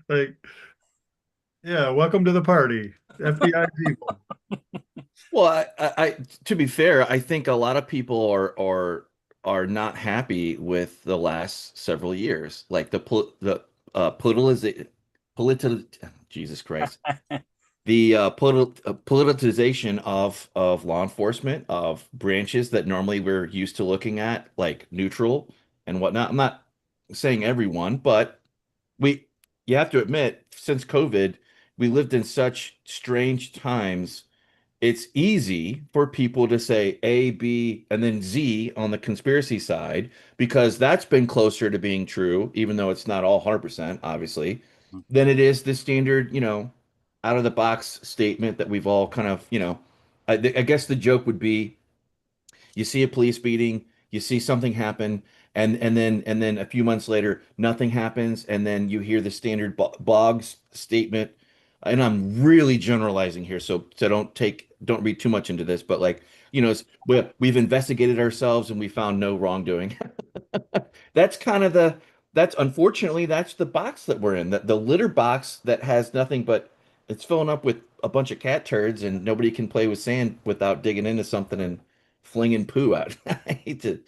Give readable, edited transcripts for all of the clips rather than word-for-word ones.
Like, yeah, welcome to the party, FBI people. Well, to be fair, I think a lot of people are not happy with the last several years, like the political Jesus Christ, the politicization of law enforcement, of branches that normally we're used to looking at like neutral and whatnot. I'm not saying everyone, but we you have to admit, since COVID, we lived in such strange times. It's easy for people to say A, B, and then Z on the conspiracy side because that's been closer to being true, even though it's not all 100%, obviously, than it is the standard, out of the box statement that we've all kind of, I guess the joke would be you see a police beating, you see something happen, and then a few months later, nothing happens, and then you hear the standard blogs statement. And I'm really generalizing here, so don't read too much into this, but like, we've investigated ourselves and we found no wrongdoing. That's kind of that's unfortunately that's the box that we're in, the litter box that has nothing but it's filling up with a bunch of cat turds and nobody can play with sand without digging into something and flinging poo out. I hate to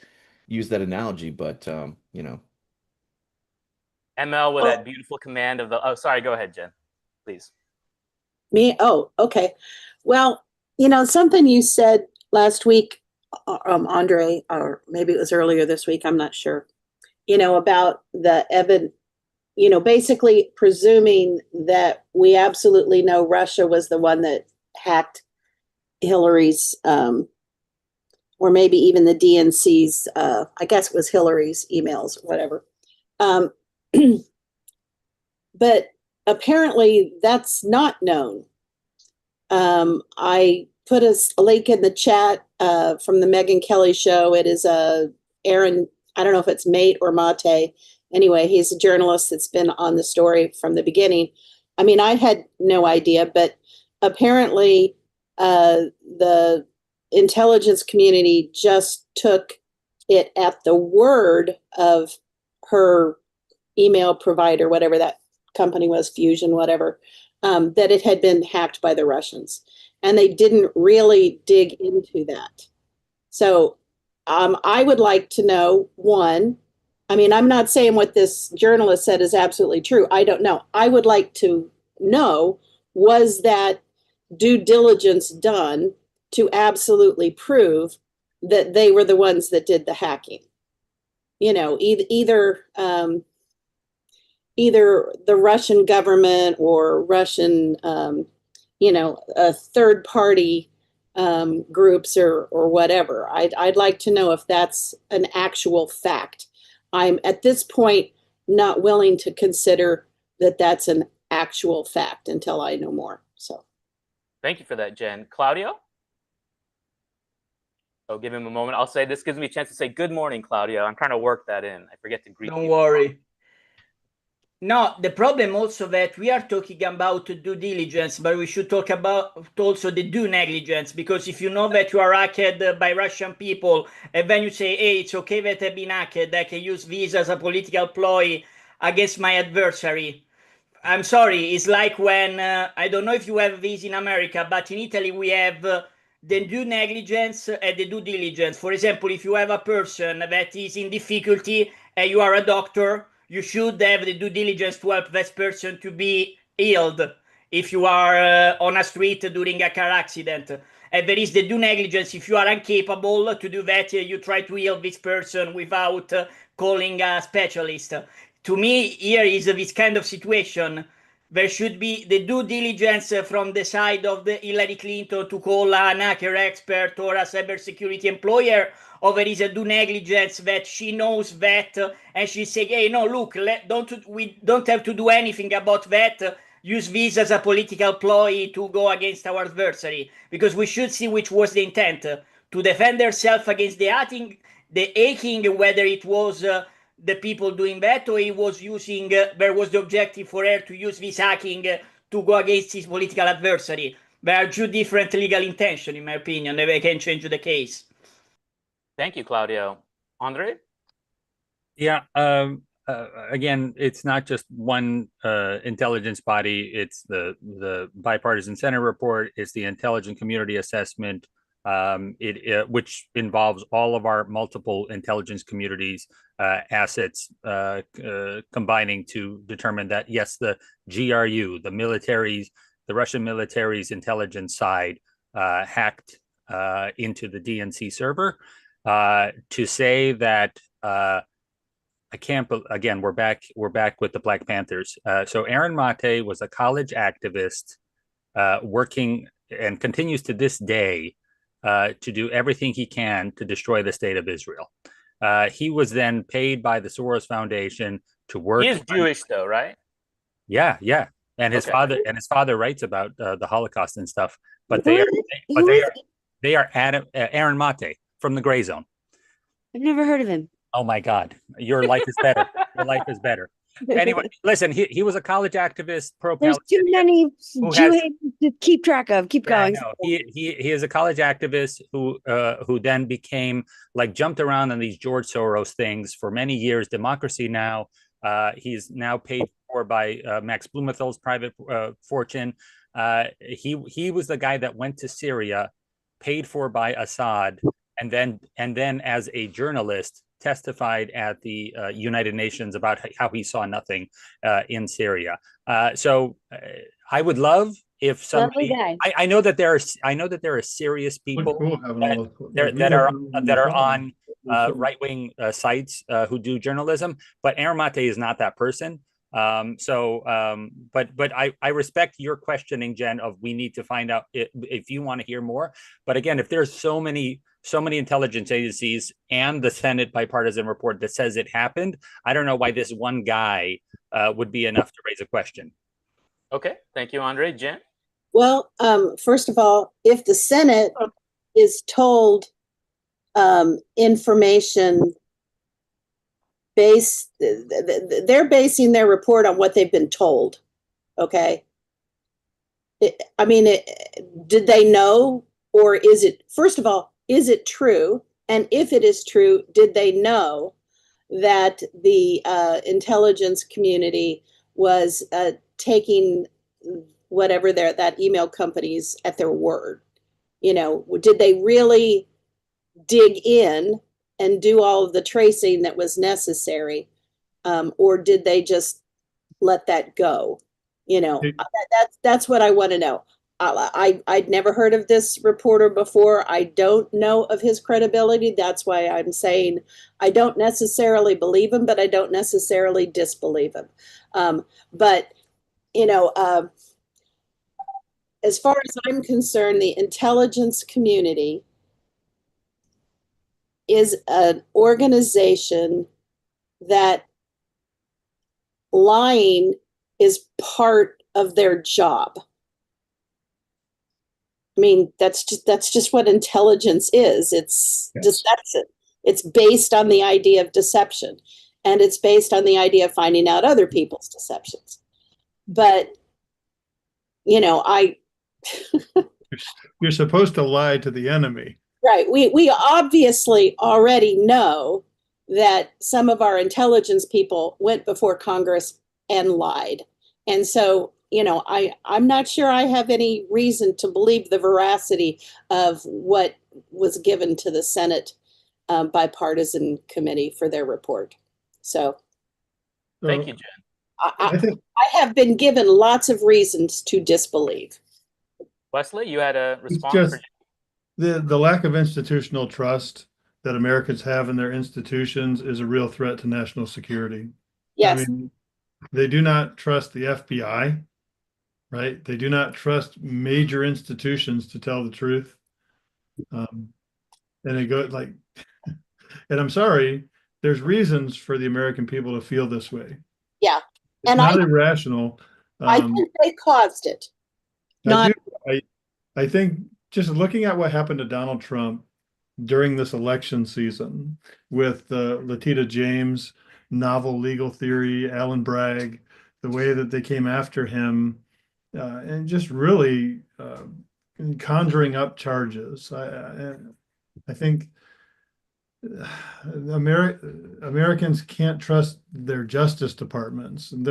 use that analogy, but ML with that Well, beautiful command of the. Oh, sorry. Go ahead, Jen. Please. me? Oh, okay. Well, something you said last week, Andre, or maybe it was earlier this week, I'm not sure, about the Evan, basically presuming that we absolutely know Russia was the one that hacked Hillary's, or maybe even the DNC's, I guess it was Hillary's emails, whatever. Um, but apparently that's not known. I put a link in the chat from the Megyn Kelly show. It is Aaron, I don't know if it's Mate or Mate. Anyway, he's a journalist that's been on the story from the beginning. I mean, I had no idea, but apparently the intelligence community just took it at the word of her email provider, whatever that company was, Fusion, whatever, that it had been hacked by the Russians. And they didn't really dig into that. So I would like to know, one, I mean, I'm not saying what this journalist said is absolutely true. I don't know. I would like to know, was that due diligence done to absolutely prove that they were the ones that did the hacking? Either the Russian government or Russian, third party groups or whatever. I'd like to know if that's an actual fact. I'm at this point not willing to consider that that's an actual fact until I know more. So, thank you for that, Jen. Claudio? Oh, give him a moment. I'll say this gives me a chance to say good morning, Claudio. I'm trying to work that in. I forget to greet you. Don't worry. No, the problem also that we are talking about due diligence, but we should talk about also the due negligence, because if you know that you are hacked by Russian people, and then you say, hey, it's okay that I've been hacked, I can use this as a political ploy against my adversary. I'm sorry, it's like when, I don't know if you have this in America, but in Italy we have the due negligence and the due diligence. For example, if you have a person that is in difficulty and you are a doctor, you should have the due diligence to help this person to be healed. If you are on a street during a car accident, and there is the due negligence, if you are incapable to do that, you try to heal this person without calling a specialist. To me, here is this kind of situation. There should be the due diligence from the side of the Hillary Clinton to call an hacker expert or a cybersecurity employer, or there is a due negligence that she knows that and she say, hey, no, look, we don't have to do anything about that. Use this as a political ploy to go against our adversary, because we should see which was the intent, to defend herself against the hacking, whether it was the people doing that, or he was using, there was the objective for her to use this hacking to go against his political adversary. There are two different legal intentions, in my opinion, that they can change the case. Thank you, Claudio. Andre? Yeah, again, it's not just one intelligence body. It's the bipartisan Senate report. It's the intelligence community assessment, which involves all of our multiple intelligence communities assets combining to determine that, yes, the GRU, the Russian military's intelligence side hacked into the DNC server. To say that I can't. Again, we're back with the Black Panthers. So Aaron Mate was a college activist working and continues to this day to do everything he can to destroy the state of Israel. He was then paid by the Soros Foundation to work. He is Jewish, though, right? Yeah, yeah. And his Okay. father writes about the Holocaust and stuff. But Who they are Aaron Mate from the Gray Zone. I've never heard of him. Oh my God, your life is better. Your life is better. Anyway, listen, he was a college activist, There's pro-Palestinian. too many Who Jew has- haters to keep track of. Keep Yeah, I going. know. He is a college activist who then became jumped around on these George Soros things for many years. Democracy Now! He's now paid for by Max Blumenthal's private fortune. He was the guy that went to Syria, paid for by Assad, and then as a journalist testified at the United Nations about how he saw nothing in Syria. So I would love if somebody. Lovely guy. I know that there are serious people Cool having all this- that are on right-wing sites who do journalism, but Aaron Mate is not that person. But I respect your questioning, Jen, of we need to find out if you want to hear more. But again, if there's so many intelligence agencies and the Senate bipartisan report that says it happened, I don't know why this one guy would be enough to raise a question. Okay. Thank you, Andre. Jen? Well, first of all, if the Senate is told information they're basing their report on what they've been told. Okay. Did they know, or is it, first of all, is it true? And if it is true, did they know that the intelligence community was taking whatever that email companies at their word? You know, did they really dig in and do all of the tracing that was necessary, or did they just let that go? You know, that's what I want to know. I'd never heard of this reporter before. I don't know of his credibility. That's why I'm saying I don't necessarily believe him, but I don't necessarily disbelieve him. But, you know, as far as I'm concerned, the intelligence community is an organization that lying is part of their job. I mean, that's just what intelligence is. It's just, that's it. It's based on the idea of deception, and it's based on the idea of finding out other people's deceptions. But, you know, You're supposed to lie to the enemy. Right. We obviously already know that some of our intelligence people went before Congress and lied. And so, you know, I'm not sure I have any reason to believe the veracity of what was given to the Senate bipartisan committee for their report. So Thank you, Jen. I think I have been given lots of reasons to disbelieve. Wesley, you had a it's response? just the lack of institutional trust that Americans have in their institutions is a real threat to national security. Yes. I mean, they do not trust the FBI, right? They do not trust major institutions to tell the truth. And they go like, and I'm sorry, there's reasons for the American people to feel this way. Yeah. It's And not irrational. I think they caused it. I think just looking at what happened to Donald Trump during this election season with Letitia James, novel legal theory, Alan Bragg, the way that they came after him, and just really conjuring up charges. I think Americans can't trust their justice departments. And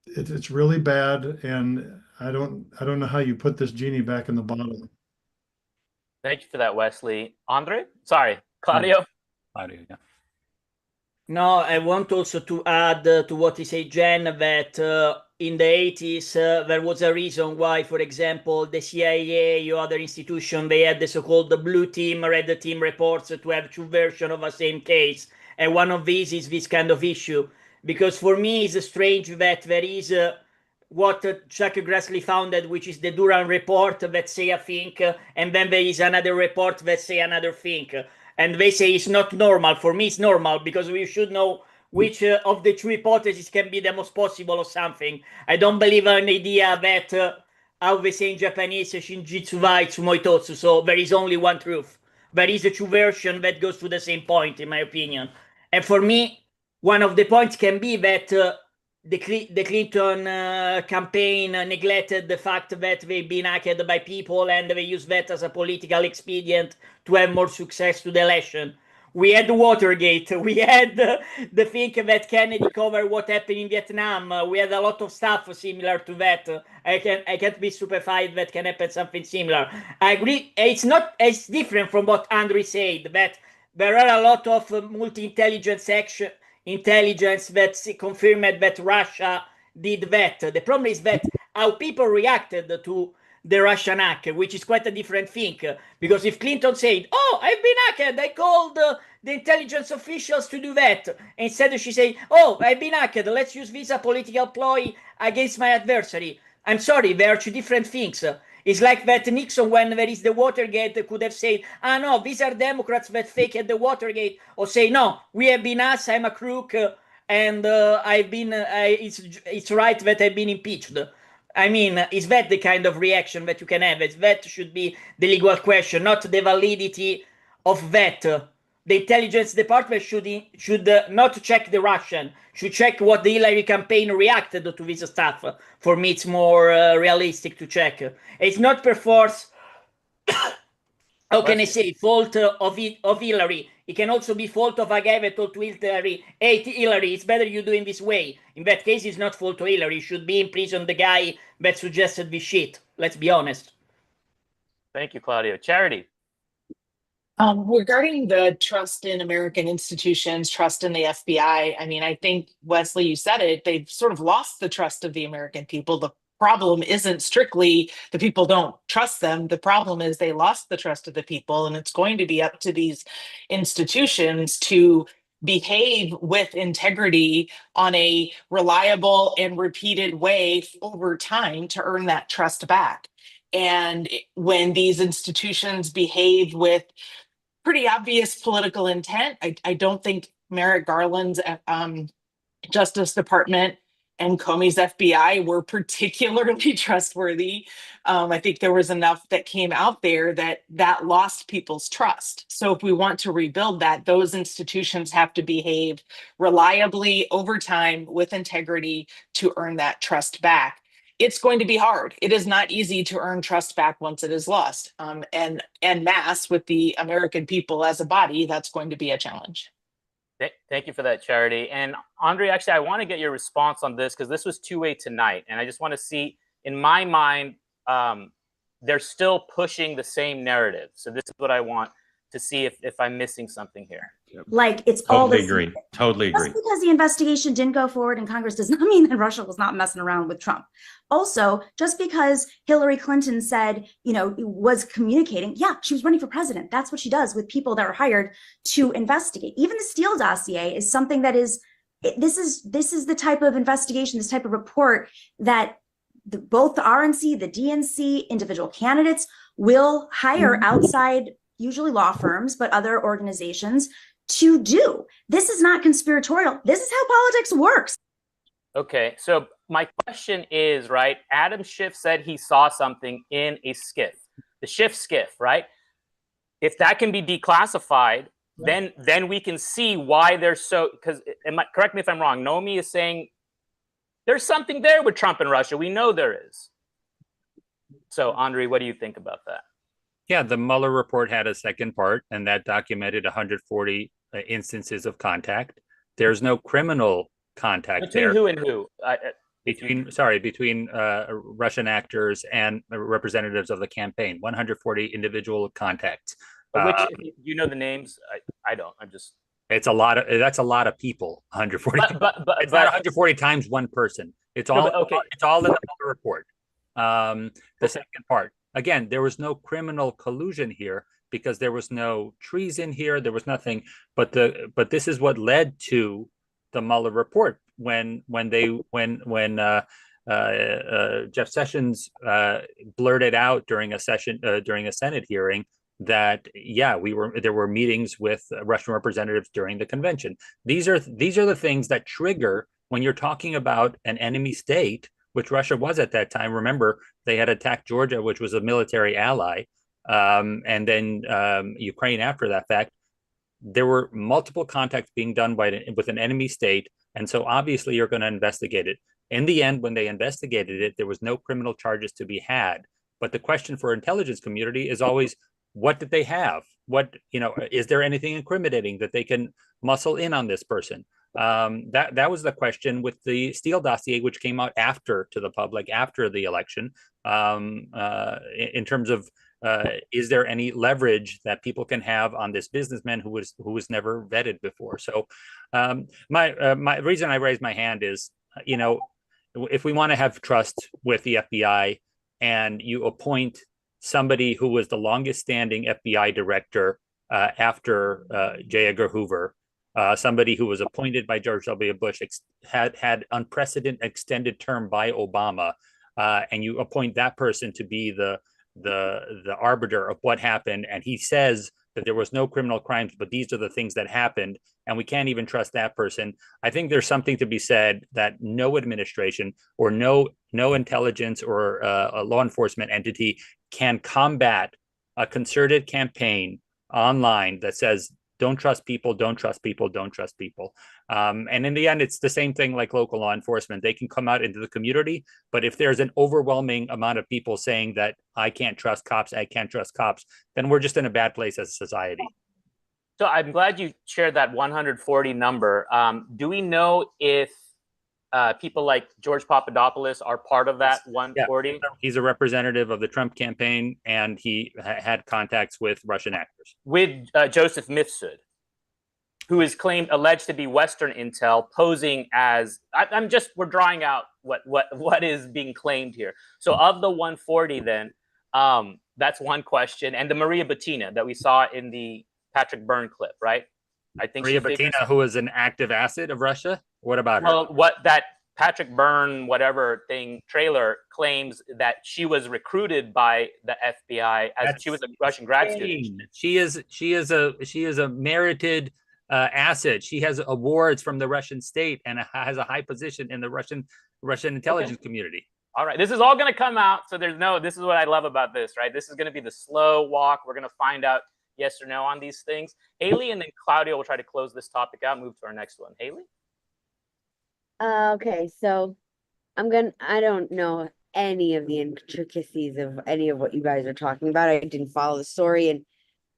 it's really bad. And I don't know how you put this genie back in the bottle. Thank you for that, Wesley. Andre? Sorry, Claudio? Claudio, yeah. No, I want also to add to what he said, Jen, that in the 80s, there was a reason why, for example, the CIA or other institution, they had the so-called blue team, red team reports to have two versions of the same case. And one of these is this kind of issue. Because for me, it's strange that there is what Chuck Grassley founded, which is the Durham report that say a thing, and then there is another report that say another thing. And they say it's not normal. For me, it's normal because we should know which of the two hypotheses can be the most possible or something. I don't believe in an idea that, how they say in Japanese, Shinjitsu wa Itsumoitotsu. So there is only one truth. There is a true version that goes to the same point, in my opinion. And for me, one of the points can be that the Clinton campaign neglected the fact that they've been hacked by people and they use that as a political expedient to have more success to the election. We had Watergate. We had the thing that Kennedy covered what happened in Vietnam. We had a lot of stuff similar to that. I can't be stupefied that can happen something similar. I agree. It's different from what Andrew said, that there are a lot of multi-intelligence intelligence that confirmed that Russia did that. The problem is that how people reacted to the Russian hack, which is quite a different thing. Because if Clinton said, "Oh, I've been hacked, I called the intelligence officials to do that," instead she said, "Oh, I've been hacked, let's use this as a political ploy against my adversary." I'm sorry, they are two different things. It's like that Nixon, when there is the Watergate, could have said, "Ah, no, these are Democrats that faked the Watergate," or say, "No, we have been us, I'm a crook, and it's right that I've been impeached." I mean, is that the kind of reaction that you can have? That should be the legal question, not the validity of that. The intelligence department should not check the Russian, should check what the Hillary campaign reacted to this stuff. For me, it's more realistic to check. It's not perforce, how can I say, fault of Hillary. It can also be fault of a guy that told to Hillary, "Hey, Hillary, it's better you do in this way." In that case, it's not fault to Hillary. It should be in prison the guy that suggested this shit. Let's be honest. Thank you, Claudio. Charity? Regarding the trust in American institutions, trust in the FBI, I mean, I think, Wesley, you said it, they've sort of lost the trust of the American people. The problem isn't strictly the people don't trust them. The problem is they lost the trust of the people, and it's going to be up to these institutions to behave with integrity on a reliable and repeated way over time to earn that trust back. And when these institutions behave with pretty obvious political intent, I don't think Merrick Garland's Justice Department and Comey's FBI were particularly trustworthy. I think there was enough that came out there that lost people's trust. So if we want to rebuild that, those institutions have to behave reliably over time with integrity to earn that trust back. It's going to be hard. It is not easy to earn trust back once it is lost. And mass with the American people as a body, that's going to be a challenge. Thank you for that, Charity. And Andre, actually, I want to get your response on this because this was two-way tonight. And I just want to see, in my mind, they're still pushing the same narrative. So this is what I want to see if I'm missing something here. Like it's all Totally this. agree. Totally agree. Just because the investigation didn't go forward in Congress does not mean that Russia was not messing around with Trump. Also, just because Hillary Clinton said, was communicating, yeah, she was running for president. That's what she does with people that are hired to investigate. Even the Steele dossier is something that is, this is the type of investigation, this type of report that both the RNC, the DNC, individual candidates will hire outside, usually law firms, but other organizations to do. This is not conspiratorial. This is how politics works. Okay, so my question is, right, Adam Schiff said he saw something in a skiff, the Schiff skiff, right? If that can be declassified, then we can see why they're so, because, correct me if I'm wrong, Nomi is saying there's something there with Trump and Russia. We know there is. So, Andre, what do you think about that? Yeah, the Mueller report had a second part, and that documented 140 instances of contact. There's no criminal contact Between there. who and who? Between Russian actors and representatives of the campaign. 140 individual contacts. Which, you know the names? I don't. I'm just. It's a lot of. That's a lot of people. 140. But it's not 140 times one person. It's all. Okay. It's all in the report. The second part. Again, there was no criminal collusion here because there was no treason here. There was nothing. But this is what led to the Mueller report when Jeff Sessions blurted out during a Senate hearing that there were meetings with Russian representatives during the convention. These are the things that trigger when you're talking about an enemy state, which Russia was at that time. Remember, they had attacked Georgia, which was a military ally, and then Ukraine after that fact. There were multiple contacts being done with an enemy state, and so obviously you're going to investigate it. In the end, when they investigated it, there was no criminal charges to be had. But the question for intelligence community is always, what did they have? Is there anything incriminating that they can muscle in on this person? That was the question with the Steele dossier, which came out to the public after the election, in terms of is there any leverage that people can have on this businessman who was never vetted before? So my reason I raised my hand is, if we want to have trust with the FBI and you appoint somebody who was the longest standing FBI director after J. Edgar Hoover, somebody who was appointed by George W. Bush, had unprecedented extended term by Obama, and you appoint that person to be the arbiter of what happened, and he says that there was no criminal crimes, but these are the things that happened, and we can't even trust that person. I think there's something to be said that no administration or no intelligence or a law enforcement entity can combat a concerted campaign online that says, don't trust people, don't trust people, don't trust people. And in the end, it's the same thing like local law enforcement. They can come out into the community, but if there's an overwhelming amount of people saying that I can't trust cops, then we're just in a bad place as a society. So I'm glad you shared that 140 number. Do we know if people like George Papadopoulos are part of that 140? Yeah. He's a representative of the Trump campaign, and he had contacts with Russian actors. With Joseph Mifsud, who is alleged to be Western intel, posing as we're drawing out what is being claimed here. So of the 140, then that's one question, and the Maria Butina that we saw in the Patrick Byrne clip, right? I think Maria Butina, who is an active asset of Russia. What about her? Well, what that Patrick Byrne trailer claims that she was recruited by the FBI as she was a Russian grad student. She is a merited asset. She has awards from the Russian state and has a high position in the Russian intelligence community. All right, this is all going to come out. So this is what I love about this, right? This is going to be the slow walk. We're going to find out yes or no on these things. Haley and then Claudio will try to close this topic out, move to our next one. Haley? Okay, so I don't know any of the intricacies of any of what you guys are talking about. I didn't follow the story, and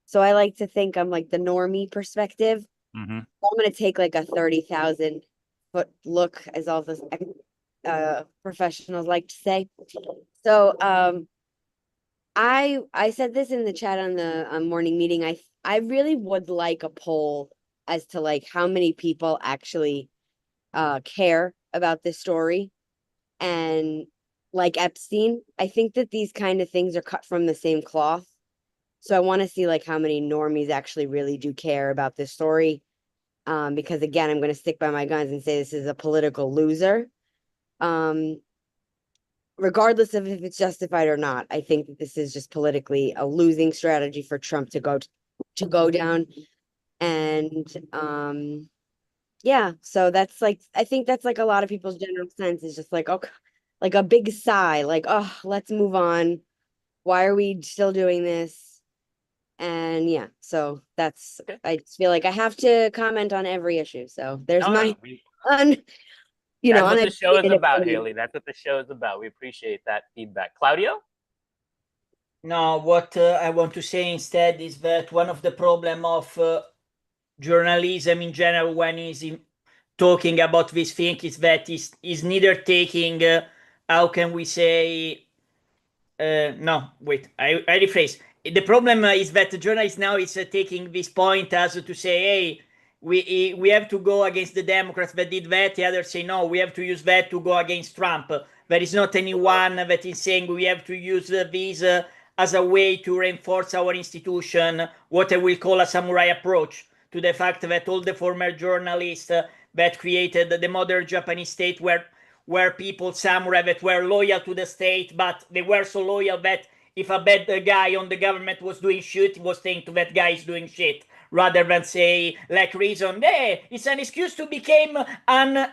so I like to think I'm like the normie perspective. Mm-hmm. So I'm going to take like a 30,000 foot look, as all those professionals like to say. So I said this in the chat on the morning meeting. I really would like a poll as to like how many people actually care about this story. And like Epstein, I think that these kind of things are cut from the same cloth. So I want to see like how many normies actually really do care about this story. Because again, I'm going to stick by my guns and say this is a political loser. Regardless of if it's justified or not, I think that this is just politically a losing strategy for Trump to go down. And yeah, so that's like, I think that's like a lot of people's general sense is just like, okay, like a big sigh, like, oh, let's move on. Why are we still doing this? And yeah, so that's, okay. I just feel like I have to comment on every issue. So there's that's what the show is about, Haley. That's what the show is about. We appreciate that feedback. Claudio? No, what I want to say instead is that one of the problem of journalism in general when he's talking about this thing is that is neither taking, how can we say, no, wait, I rephrase. The problem is that the journalist now is taking this point as to say, hey, we have to go against the Democrats that did that. The others say, no, we have to use that to go against Trump. There is not anyone that is saying we have to use this as a way to reinforce our institution, what I will call a samurai approach to the fact that all the former journalists that created the modern Japanese state were people, samurai, that were loyal to the state, but they were so loyal that if a bad guy on the government was doing shit, he was saying to that guy is doing shit, rather than say, like reason, hey, it's an excuse to become an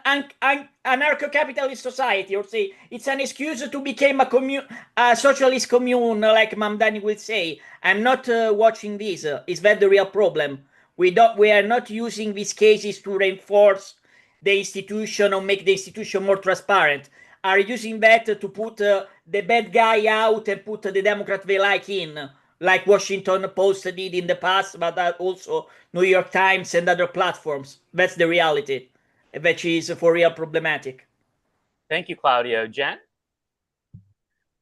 anarcho-capitalist society, or say, it's an excuse to become a socialist commune, like Mamdani will say. I'm not watching this. Is that the real problem? We are not using these cases to reinforce the institution or make the institution more transparent. Are using that to put the bad guy out and put the Democrat they like in, like Washington Post did in the past, but also New York Times and other platforms. That's the reality, which is for real problematic. Thank you, Claudio. Jen?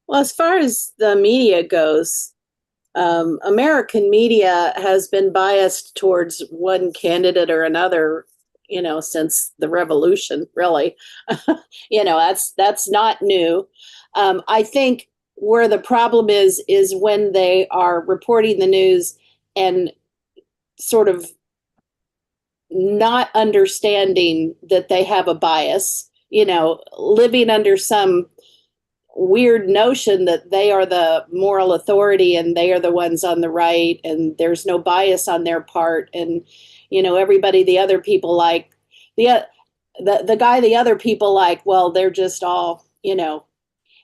Well, as far as the media goes, American media has been biased towards one candidate or another, since the revolution, really. That's not new. I think where the problem is when they are reporting the news and sort of not understanding that they have a bias, living under some weird notion that they are the moral authority and they are the ones on the right and there's no bias on their part. And, everybody, the other people like the guy, the other people like, well, they're just all,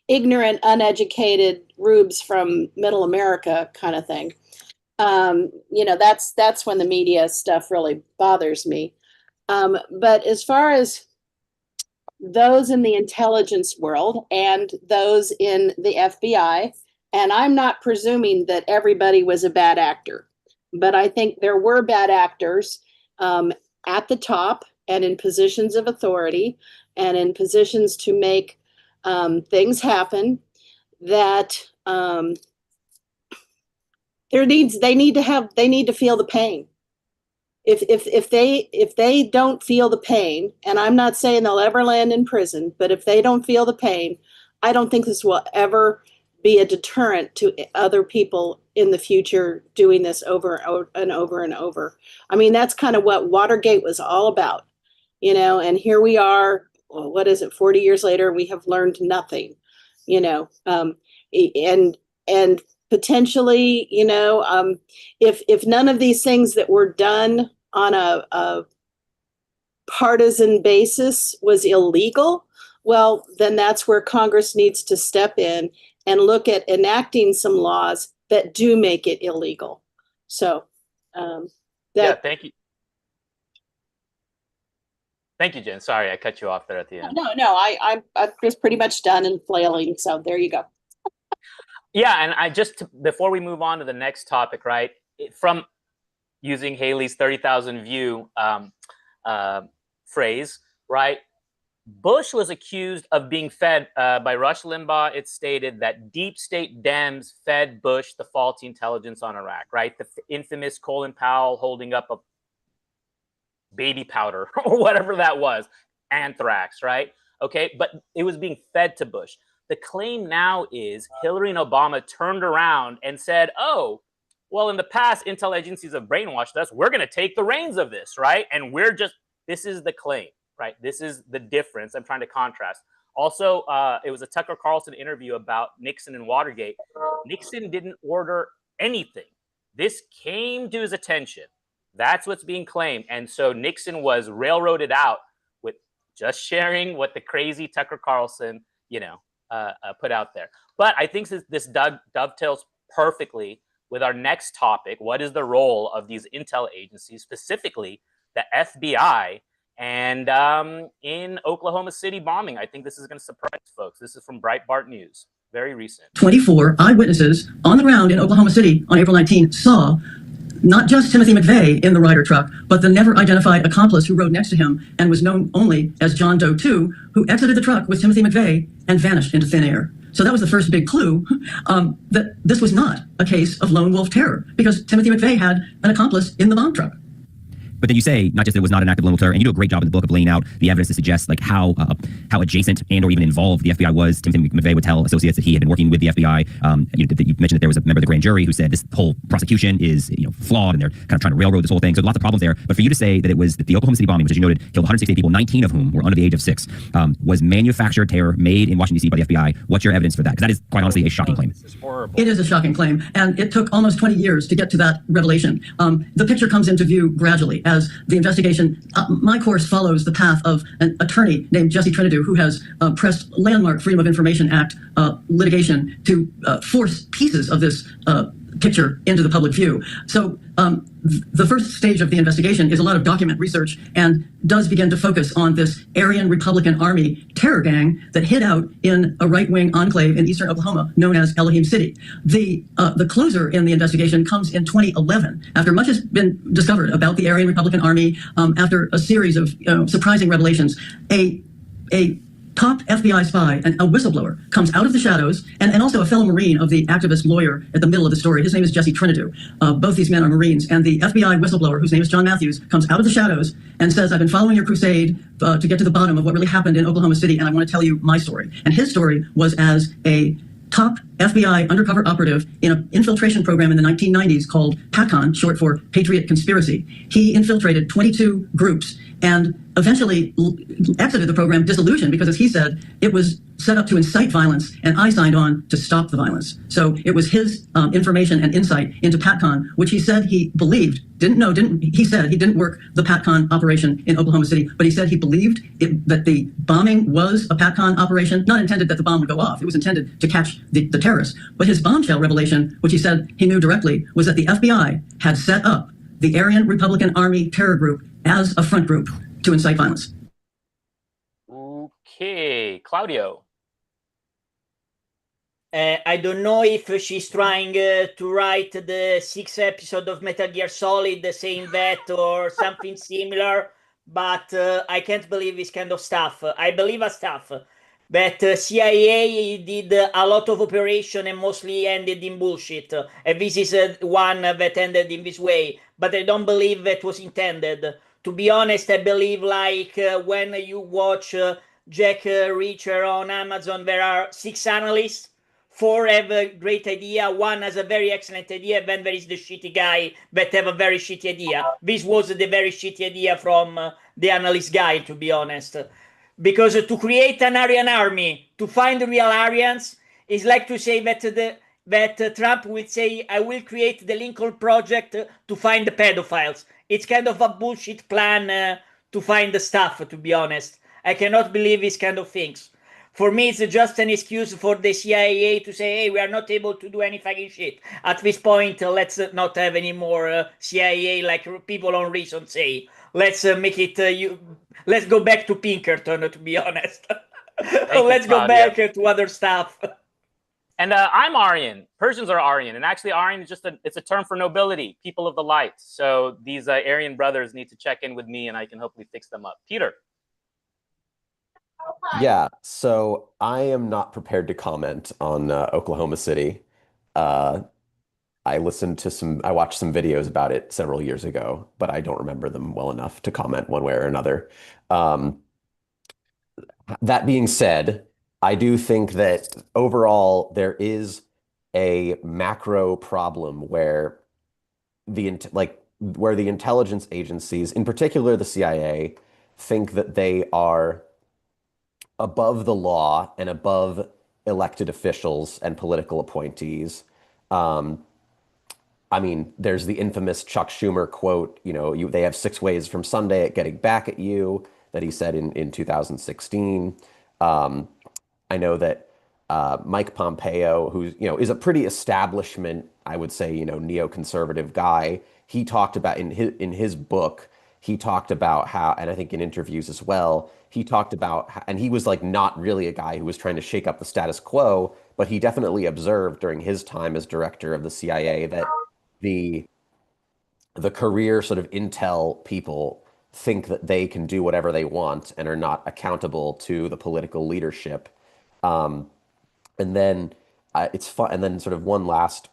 ignorant, uneducated rubes from middle America kind of thing. That's when the media stuff really bothers me. But as far as those in the intelligence world and those in the FBI, and I'm not presuming that everybody was a bad actor, but I think there were bad actors at the top and in positions of authority and in positions to make things happen that they need to feel the pain. If they don't feel the pain, and I'm not saying they'll ever land in prison, but if they don't feel the pain, I don't think this will ever be a deterrent to other people in the future doing this over and over and over. I mean, that's kind of what Watergate was all about, and here we are, what is it, 40 years later, we have learned nothing, and potentially, if none of these things that were done on a partisan basis was illegal, well, then that's where Congress needs to step in and look at enacting some laws that do make it illegal. So, yeah, thank you. Thank you, Jen. Sorry, I cut you off there at the end. No, I'm just pretty much done and flailing. So there you go. Yeah, and before we move on to the next topic, right, from using Haley's 30,000 view phrase, right, Bush was accused of being fed by Rush Limbaugh. It stated that deep state Dems fed Bush the faulty intelligence on Iraq, right? The infamous Colin Powell holding up a baby powder or whatever that was, anthrax, right? Okay, but it was being fed to Bush. The claim now is Hillary and Obama turned around and said, oh, well, in the past, intel agencies have brainwashed us. We're going to take the reins of this, right? And this is the claim, right? This is the difference I'm trying to contrast. Also, it was a Tucker Carlson interview about Nixon and Watergate. Nixon didn't order anything. This came to his attention. That's what's being claimed. And so Nixon was railroaded out with just sharing what the crazy Tucker Carlson, put out there. But I think this dovetails perfectly with our next topic. What is the role of these intel agencies, specifically the FBI, and in Oklahoma City bombing? I think this is going to surprise folks. This is from Breitbart News. very recent. 24 eyewitnesses on the ground in Oklahoma City on April 19 saw not just Timothy McVeigh in the Ryder truck, but the never identified accomplice who rode next to him and was known only as John Doe 2, who exited the truck with Timothy McVeigh and vanished into thin air. So that was the first big clue that this was not a case of lone wolf terror, because Timothy McVeigh had an accomplice in the bomb truck. But then you say not just that it was not an act of lone wolf terror, and you do a great job in the book of laying out the evidence that suggests like how adjacent and or even involved the FBI was. Timothy McVeigh would tell associates that he had been working with the FBI. You mentioned that there was a member of the grand jury who said this whole prosecution is flawed and they're kind of trying to railroad this whole thing. So lots of problems there. But for you to say that it was that the Oklahoma City bombing, which as you noted killed 168 people, 19 of whom were under the age of 6, was manufactured terror made in Washington D.C. by the FBI. What's your evidence for that? Because that is quite honestly a shocking claim. This is horrible. It is a shocking claim, and it took almost 20 years to get to that revelation. The picture comes into view gradually as the investigation. My course follows the path of an attorney named Jesse Trinidad, who has pressed landmark Freedom of Information Act litigation to force pieces of this picture into the public view. So the first stage of the investigation is a lot of document research and does begin to focus on this Aryan Republican Army terror gang that hid out in a right-wing enclave in eastern Oklahoma known as Elohim City. The closer in the investigation comes in 2011, after much has been discovered about the Aryan Republican Army, after a series of surprising revelations. A top FBI spy and a whistleblower comes out of the shadows, and also a fellow Marine of the activist lawyer at the middle of the story. His name is Jesse Trinidad. Both these men are Marines, and the FBI whistleblower, whose name is John Matthews, comes out of the shadows and says, I've been following your crusade to get to the bottom of what really happened in Oklahoma City, and I want to tell you my story. And his story was as a top FBI undercover operative in an infiltration program in the 1990s called PACON, short for Patriot Conspiracy. He infiltrated 22 groups and eventually exited the program disillusioned because, as he said, it was set up to incite violence, and I signed on to stop the violence. So it was his information and insight into PACON, which he said he believed, he said he didn't work the PACON operation in Oklahoma City, but he said he believed that the bombing was a PACON operation, not intended that the bomb would go off. It was intended to catch the terrorists. But his bombshell revelation, which he said he knew directly, was that the FBI had set up the Aryan Republican Army terror group as a front group to incite violence. Okay, Claudio. I don't know if she's trying to write the 6th episode of Metal Gear Solid saying that or something similar, but I can't believe this kind of stuff. I believe a stuff that CIA did a lot of operation and mostly ended in bullshit. And this is one that ended in this way, but I don't believe that was intended. To be honest, I believe like when you watch Jack Reacher on Amazon, there are 6 analysts. 4 have a great idea, 1 has a very excellent idea, then there is the shitty guy that have a very shitty idea. This was the very shitty idea from the analyst guy, to be honest. Because to create an Aryan army, to find real Aryans, is like to say that Trump would say, I will create the Lincoln Project to find the pedophiles. It's kind of a bullshit plan to find the stuff, to be honest. I cannot believe these kind of things. For me, it's just an excuse for the CIA to say, hey, we are not able to do any fucking shit. At this point, let's not have any more CIA like people on Reason say. Let's make it, let's go back to Pinkerton, to be honest. Let's go back to other stuff. And I'm Aryan. Persians are Aryan. And actually, Aryan is just it's a term for nobility, people of the light. So these Aryan brothers need to check in with me and I can hopefully fix them up. Peter. Yeah, so I am not prepared to comment on Oklahoma City. I watched some videos about it several years ago, but I don't remember them well enough to comment one way or another. That being said, I do think that overall there is a macro problem where the intelligence agencies, in particular the CIA, think that they are above the law and above elected officials and political appointees. I mean, there's the infamous Chuck Schumer quote, they have 6 ways from Sunday at getting back at you, that he said in 2016. I know that Mike Pompeo, who is a pretty establishment, I would say, neoconservative guy, he talked about in his book, he talked about how, and I think in interviews as well, he talked about, and he was like not really a guy who was trying to shake up the status quo, but he definitely observed during his time as director of the CIA that the career sort of intel people think that they can do whatever they want and are not accountable to the political leadership. And then it's fun. And then sort of one last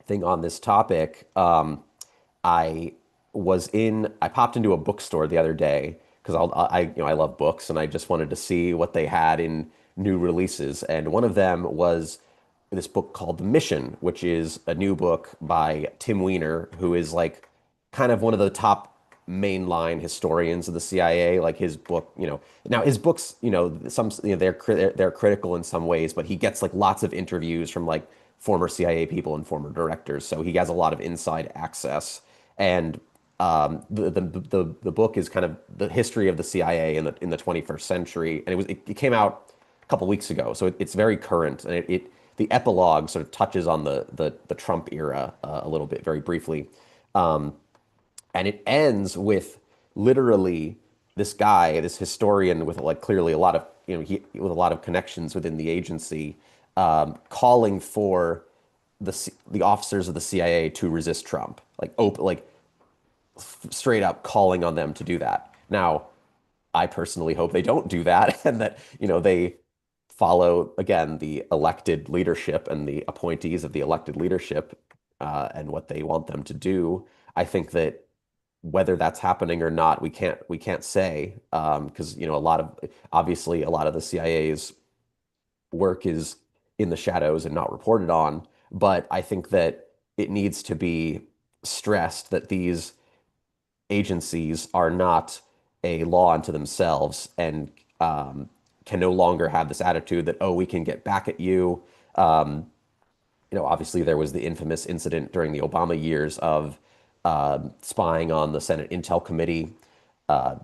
thing on this topic. I popped into a bookstore the other day because I love books and I just wanted to see what they had in new releases. And one of them was this book called The Mission, which is a new book by Tim Weiner, who is like kind of one of the top mainline historians of the CIA. Like his book, now his books, they're critical in some ways, but he gets like lots of interviews from like former CIA people and former directors, so he has a lot of inside access. And the book is kind of the history of the CIA in the 21st century, and it came out a couple weeks ago, so it's very current, and the epilogue sort of touches on the Trump era a little bit, very briefly. And it ends with literally this guy, this historian with like clearly a lot of, with a lot of connections within the agency, calling for the officers of the CIA to resist Trump, like straight up calling on them to do that. Now, I personally hope they don't do that and that, they follow, again, the elected leadership and the appointees of the elected leadership and what they want them to do. I think that whether that's happening or not, we can't say, because obviously a lot of the CIA's work is in the shadows and not reported on. But I think that it needs to be stressed that these agencies are not a law unto themselves and can no longer have this attitude that, oh, we can get back at you. Obviously there was the infamous incident during the Obama years of spying on the Senate Intel Committee. For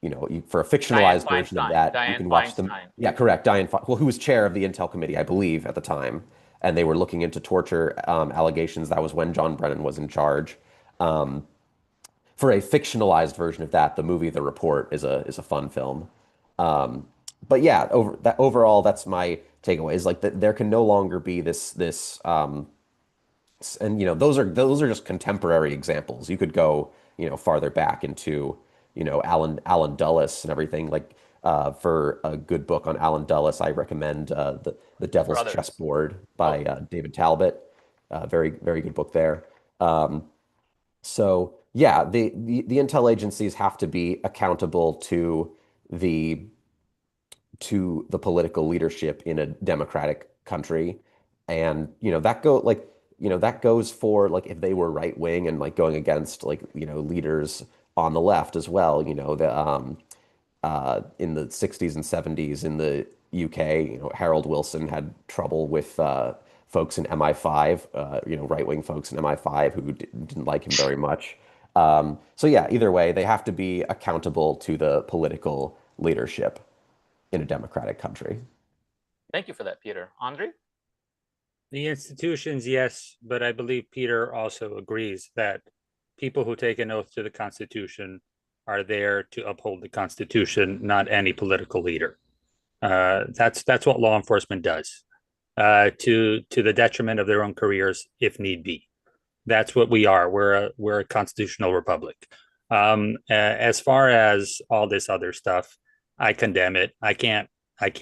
a fictionalized version of that, you can watch them. Yeah, correct. Who was chair of the Intel Committee, I believe, at the time, and they were looking into torture allegations. That was when John Brennan was in charge. For a fictionalized version of that, the movie The Report is a fun film. But yeah, overall, that's my takeaway. Is like that there can no longer be this. And those are just contemporary examples. You could go farther back into Alan Dulles and everything. Like for a good book on Alan Dulles, I recommend the Devil's Chessboard by David Talbot. Very very good book there. So yeah, the intel agencies have to be accountable to the political leadership in a democratic country, and that goes for like if they were right wing and like going against leaders on the left as well. In the 60s and 70s in the UK, Harold Wilson had trouble with folks in MI5, right wing folks in MI5 who didn't like him very much. So yeah, either way, they have to be accountable to the political leadership in a democratic country. Thank you for that, Peter. Andre? The institutions, yes, but I believe Peter also agrees that people who take an oath to the Constitution are there to uphold the Constitution, not any political leader. That's what law enforcement does, to the detriment of their own careers, if need be. That's what we are. We're a constitutional republic. As far as all this other stuff, I condemn it. I have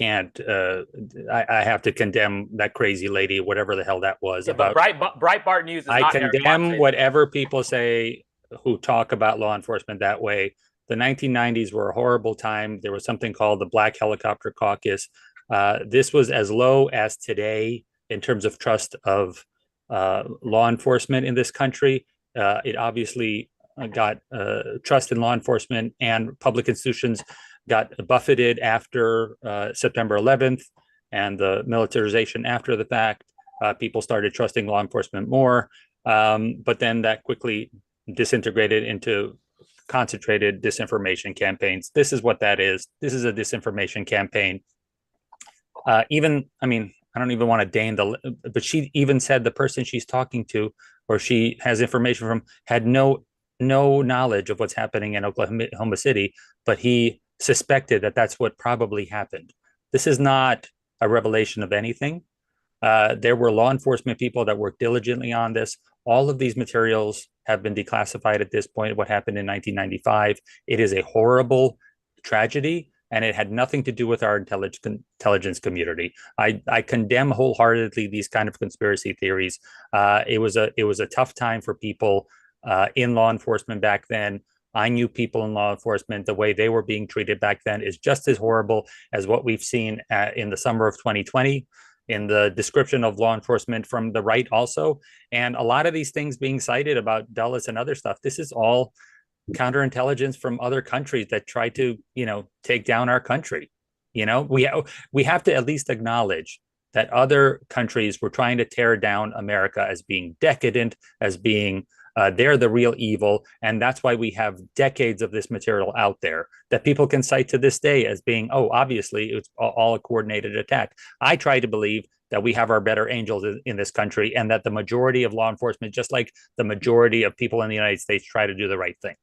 to condemn that crazy lady, whatever the hell that was. Yeah, about Breitbart News is I not condemn whatever people say who talk about law enforcement that way. The 1990s were a horrible time. There was something called the Black Helicopter Caucus. This was as low as today in terms of trust of law enforcement in this country. It obviously got trust in law enforcement and public institutions got buffeted after September 11th and the militarization after the fact. People started trusting law enforcement more, but then that quickly disintegrated into concentrated disinformation campaigns. This is what that is. This is a disinformation campaign. I don't even want to deign but she even said the person she's talking to or she has information from had no knowledge of what's happening in Oklahoma City, but he suspected that that's what probably happened. This is not a revelation of anything. There were law enforcement people that worked diligently on this. All of these materials have been declassified at this point. What happened in 1995? It is a horrible tragedy, and it had nothing to do with our intelligence community. I condemn wholeheartedly these kind of conspiracy theories. It was a tough time for people in law enforcement back then. I knew people in law enforcement. The way they were being treated back then is just as horrible as what we've seen in the summer of 2020, in the description of law enforcement from the right also. And a lot of these things being cited about Dulles and other stuff, this is all counterintelligence from other countries that try to, take down our country. We have to at least acknowledge that other countries were trying to tear down America as being decadent, as being they're the real evil. And that's why we have decades of this material out there that people can cite to this day as being, oh, obviously it's all a coordinated attack. I try to believe that we have our better angels in this country, and that the majority of law enforcement, just like the majority of people in the United States, try to do the right thing.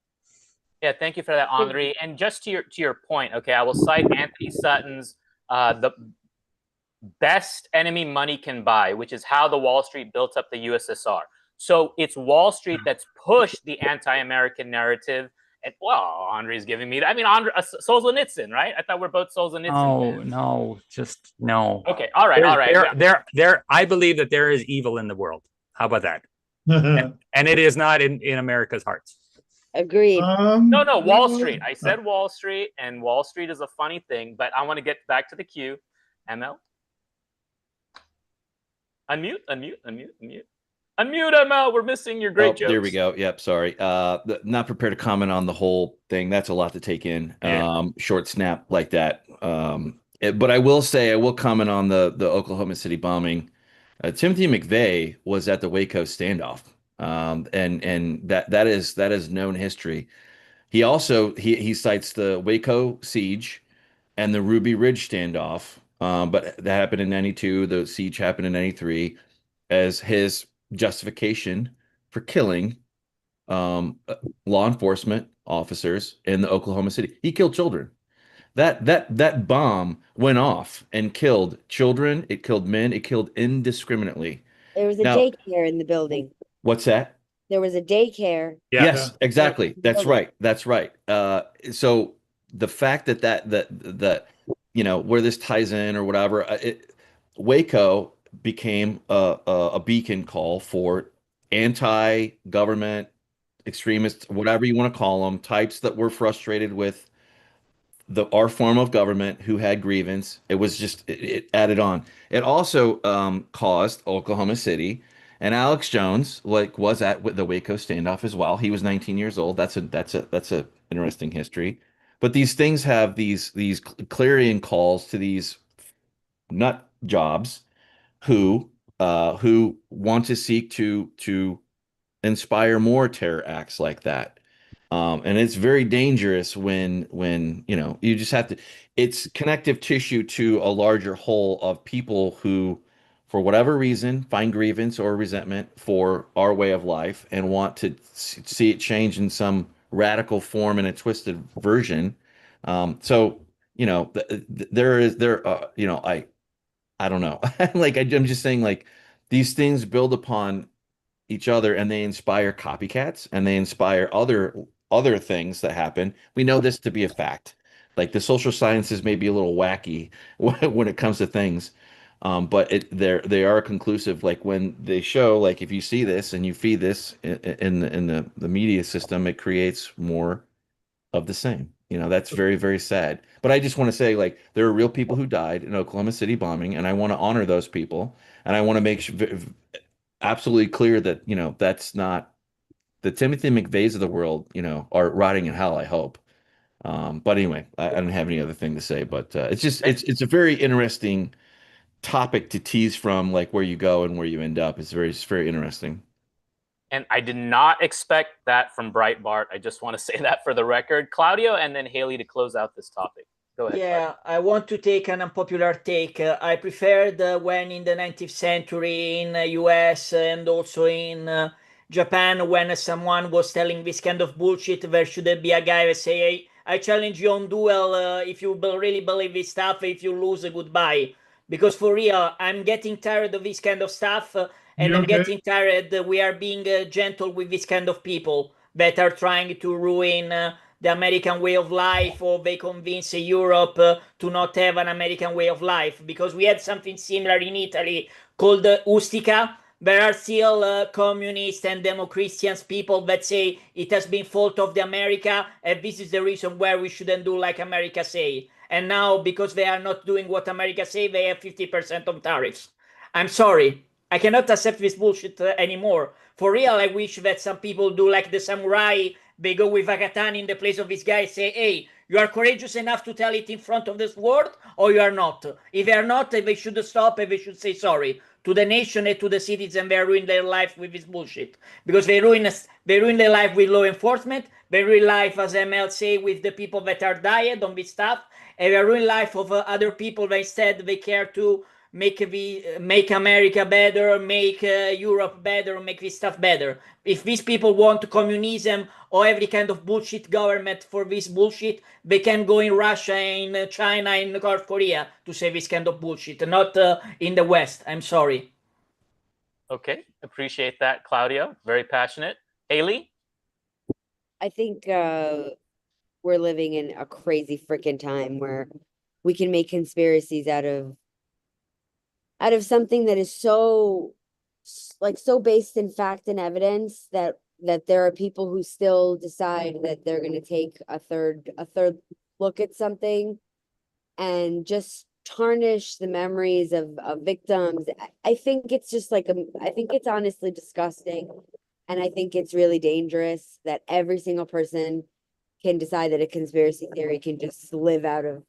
Yeah, thank you for that, Henri. And just to your point, okay, I will cite Anthony Sutton's the best enemy money can buy, which is how the Wall Street built up the USSR. So it's Wall Street that's pushed the anti-American narrative. And well, Henri's giving me that. I mean, Solzhenitsyn, right? I thought we're both Solzhenitsyn. No, just no. Okay, all right. I believe that there is evil in the world. How about that? and it is not in America's hearts. Agreed. No, Wall Street. I said Wall Street, and Wall Street is a funny thing, but I want to get back to the queue. ML. Unmute. Unmute, ML. We're missing your great jokes. There we go. Yep. Sorry. Not prepared to comment on the whole thing. That's a lot to take in. Short snap like that. But I will say, I will comment on the Oklahoma City bombing. Timothy McVeigh was at the Waco standoff. And that is known history. He also he cites the Waco siege and the Ruby Ridge standoff. But that happened in 92. The siege happened in 93 as his justification for killing law enforcement officers in the Oklahoma City. He killed children. That bomb went off and killed children. It killed men. It killed indiscriminately. There was a daycare in the building. What's that? There was a daycare. Yes, exactly. That's right. That's right. So the fact that where this ties in or whatever, Waco became a beacon call for anti-government extremists, whatever you want to call them, types that were frustrated with our form of government, who had grievance. It was just it added on. It also caused Oklahoma City, and Alex Jones was at the Waco standoff as well. He was 19 years old. That's a interesting history. But these things have these clarion calls to these nut jobs who want to seek to inspire more terror acts like that. And it's very dangerous when you just have to, it's connective tissue to a larger whole of people who, for whatever reason, find grievance or resentment for our way of life and want to see it change in some radical form in a twisted version. I don't know. I'm just saying, these things build upon each other and they inspire copycats and they inspire other things that happen. We know this to be a fact. Like, the social sciences may be a little wacky when it comes to things, but they are conclusive. Like, when they show, if you see this and you feed this in the media system, it creates more of the same. That's very, very sad. But I just want to say, there are real people who died in Oklahoma City bombing, and I want to honor those people, and I want to make absolutely clear that that's not the Timothy McVeighs of the world. Are rotting in hell, I hope. But anyway, I don't have any other thing to say. But it's a very interesting topic to tease from, where you go and where you end up. It's very interesting. And I did not expect that from Breitbart. I just want to say that for the record. Claudio, and then Haley to close out this topic. Go ahead. Yeah, Claudio. I want to take an unpopular take. I preferred when in the 19th century in the US and also in Japan, when someone was telling this kind of bullshit, there should be a guy that say, hey, I challenge you on duel if you really believe this stuff. If you lose, goodbye. because for real, I'm getting tired of this kind of stuff, and You I'm okay? getting tired that we are being gentle with this kind of people that are trying to ruin the American way of life, or they convince Europe to not have an American way of life, because we had something similar in Italy called Ustica. There are still communist and demo-Christians people that say it has been fault of the America, and this is the reason why we shouldn't do like America say. And now, because they are not doing what America say, they have 50% of tariffs. I'm sorry, I cannot accept this bullshit anymore. For real, I wish that some people do like the samurai. They go with a katana in the place of this guy, say, hey, you are courageous enough to tell it in front of this world, or you are not. If they are not, they should stop and they should say sorry to the nation and to the citizens. They ruin their life with this bullshit, because they ruin their life with law enforcement. They ruin life, as ML say, with the people that are died on this stuff, and they ruin life of other people that instead they care to make America better, make Europe better, make this stuff better. If these people want communism or every kind of bullshit government for this bullshit, they can go in Russia, in China, in North Korea to say this kind of bullshit, not in the West. I'm sorry. Okay, appreciate that, Claudio. Very passionate. Haley? I think we're living in a crazy freaking time where we can make conspiracies out of something that is so based in fact and evidence that there are people who still decide that they're going to take a third look at something and just tarnish the memories of victims. I think it's just I think it's honestly disgusting, and I think it's really dangerous that every single person can decide that a conspiracy theory can just live out of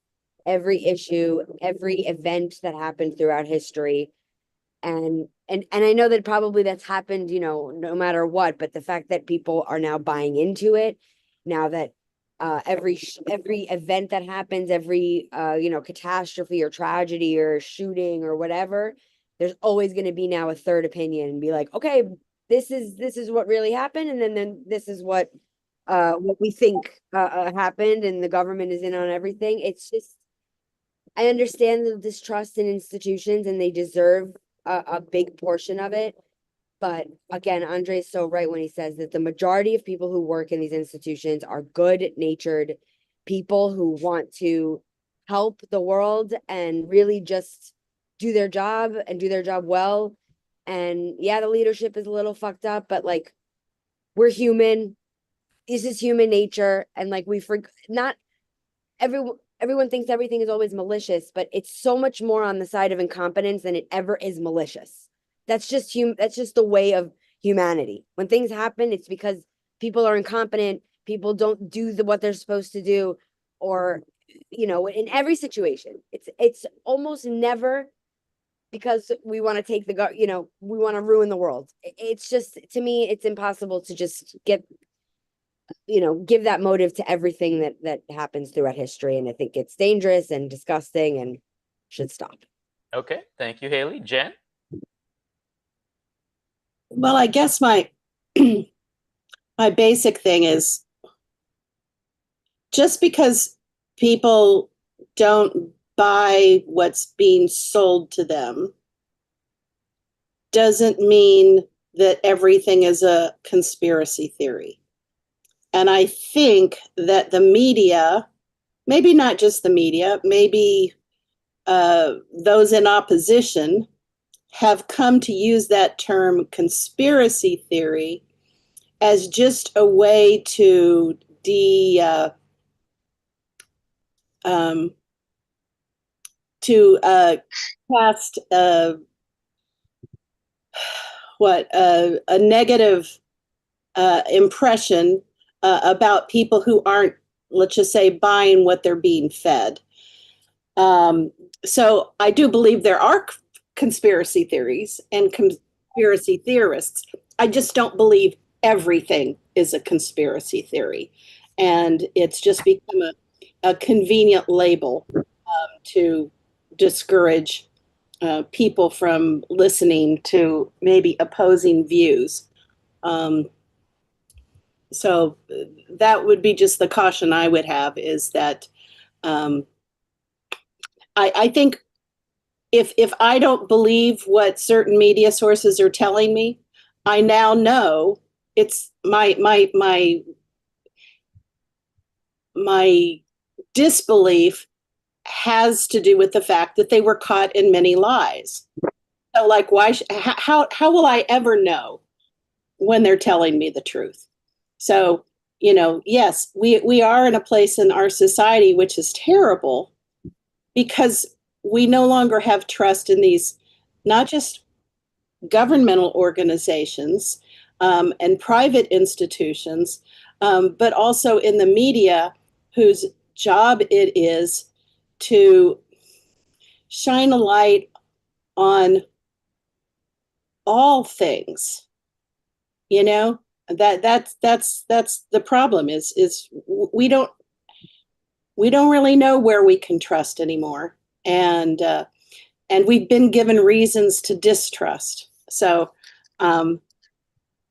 every issue, every event that happened throughout history. And I know that probably that's happened, no matter what, but the fact that people are now buying into it, now that every event that happens, every catastrophe or tragedy or shooting or whatever, there's always going to be now a third opinion and be like, okay, this is what really happened, and then this is what we think happened, and the government is in on everything. It's just, I understand the distrust in institutions, and they deserve a big portion of it. But again, Andre is so right when he says that the majority of people who work in these institutions are good-natured people who want to help the world and really just do their job and do their job well. And yeah, the leadership is a little fucked up, but we're human. This is human nature. And not everyone thinks everything is always malicious, but it's so much more on the side of incompetence than it ever is malicious. That's just the way of humanity. When things happen, it's because people are incompetent, people don't do what they're supposed to do, or in every situation. It's almost never because we want to take we want to ruin the world. It's just, to me, it's impossible to just give that motive to everything that happens throughout history. And I think it's dangerous and disgusting and should stop. Okay, thank you, Haley. Jen? Well, I guess my my basic thing is, just because people don't buy what's being sold to them doesn't mean that everything is a conspiracy theory. And I think that the media, maybe not just the media, maybe those in opposition, have come to use that term conspiracy theory as just a way to cast a negative impression about people who aren't, let's just say, buying what they're being fed. So I do believe there are conspiracy theories and conspiracy theorists. I just don't believe everything is a conspiracy theory. And it's just become a convenient label to discourage people from listening to maybe opposing views. So that would be just the caution I would have, is that I think if I don't believe what certain media sources are telling me, I now know it's my disbelief has to do with the fact that they were caught in many lies. So like, how will I ever know when they're telling me the truth? So, yes, we are in a place in our society which is terrible because we no longer have trust in these, not just governmental organizations and private institutions, but also in the media, whose job it is to shine a light on all things. That's the problem is we don't really know where we can trust anymore, and we've been given reasons to distrust. So,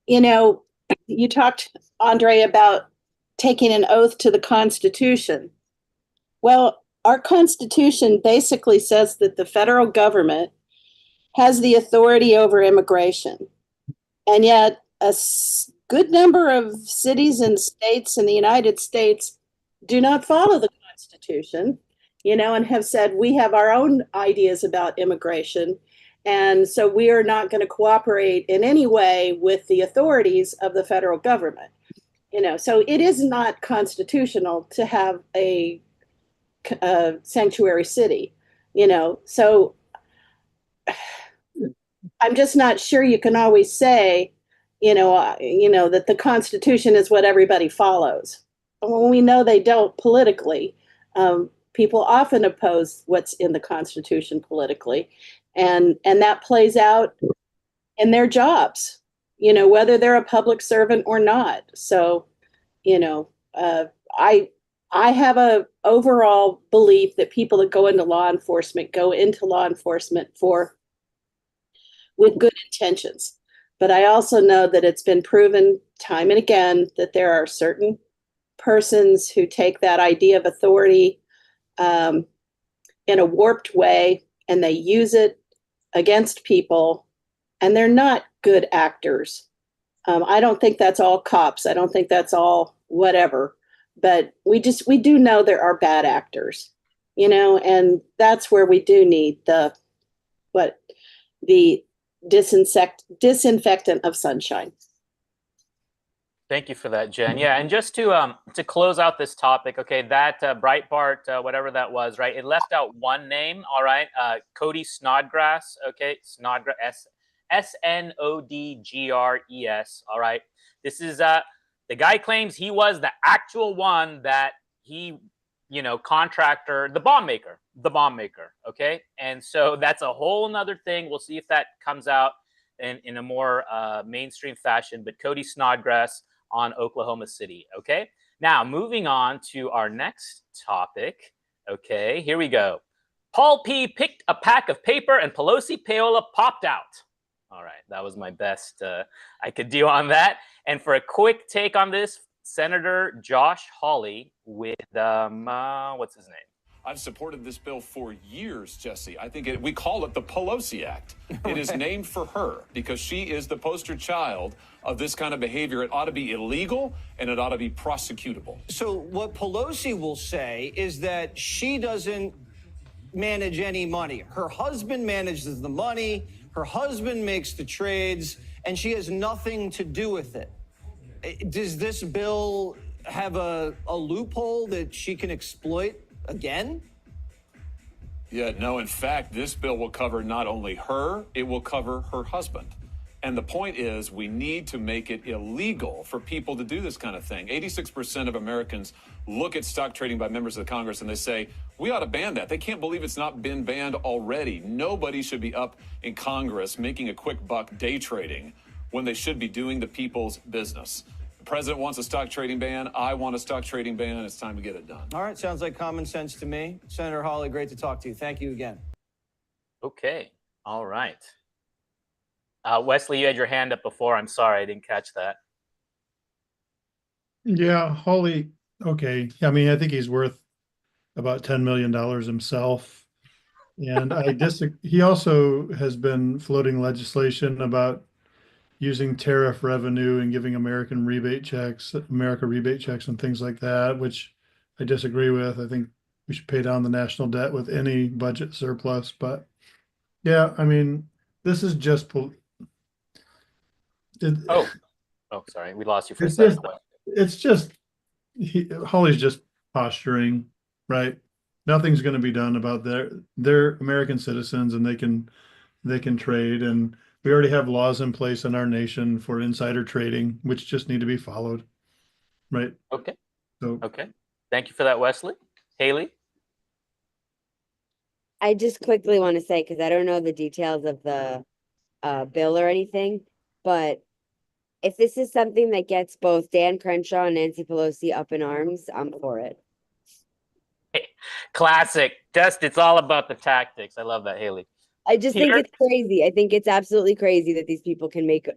you talked, Andre, about taking an oath to the Constitution. Well, our Constitution basically says that the federal government has the authority over immigration. And yet good number of cities and states in the United States do not follow the Constitution, and have said, we have our own ideas about immigration. And so we are not going to cooperate in any way with the authorities of the federal government. So it is not constitutional to have a sanctuary city, so I'm just not sure you can always say, that the Constitution is what everybody follows. When we know they don't politically, people often oppose what's in the Constitution politically, and that plays out in their jobs, whether they're a public servant or not. So, I have a overall belief that people that go into law enforcement with good intentions. But I also know that it's been proven time and again that there are certain persons who take that idea of authority in a warped way, and they use it against people, and they're not good actors. I don't think that's all cops. I don't think that's all whatever. But we do know there are bad actors, and that's where we do need the disinfectant of sunshine. Thank you for that, Jen. Yeah, and just to close out this topic, okay, that Breitbart, whatever that was, right? It left out one name, all right, Cody Snodgrass, okay, Snodgrass, Snodgres, all right. This is the guy claims he was the actual one that he, contractor, the bomb maker, okay? And so that's a whole nother thing. We'll see if that comes out in a more mainstream fashion, but Cody Snodgrass on Oklahoma City, okay? Now, moving on to our next topic, okay, here we go. Paul P. picked a pack of paper and Pelosi payola popped out. All right, that was my best I could do on that. And for a quick take on this, Senator Josh Hawley with, what's his name? I've supported this bill for years, Jesse. I think we call it the Pelosi Act. It is named for her because she is the poster child of this kind of behavior. It ought to be illegal and it ought to be prosecutable. So what Pelosi will say is that she doesn't manage any money. Her husband manages the money. Her husband makes the trades, and she has nothing to do with it. Does this bill have a loophole that she can exploit again? Yeah, no, in fact, this bill will cover not only her, it will cover her husband. And the point is, we need to make it illegal for people to do this kind of thing. 86% of Americans look at stock trading by members of the Congress and they say, we ought to ban that. They can't believe it's not been banned already. Nobody should be up in Congress making a quick buck day trading when they should be doing the people's business. The president wants a stock trading ban. I want a stock trading ban. It's time to get it done. All right, sounds like common sense to me. Senator Hawley, great to talk to you. Thank you again. Okay, all right. Wesley, you had your hand up before. I'm sorry, I didn't catch that. Yeah, Hawley, okay. I mean, I think he's worth about $10 million himself. And I disagree. He also has been floating legislation about using tariff revenue and giving America rebate checks and things like that, which I disagree with. I think we should pay down the national debt with any budget surplus. But yeah, I mean, this is just Oh, sorry, we lost you for a it's second. just it's just Holly's just posturing, right? Nothing's going to be done about they're American citizens and they can trade, and we already have laws in place in our nation for insider trading, which just need to be followed, right? Okay. So Okay. Thank you for that, Wesley. Haley? I just quickly want to say, because I don't know the details of the bill or anything, but if this is something that gets both Dan Crenshaw and Nancy Pelosi up in arms, I'm for it. Classic. Just, it's all about the tactics. I love that, Haley. I just think Peter? it's crazy. I think it's absolutely crazy that these people can make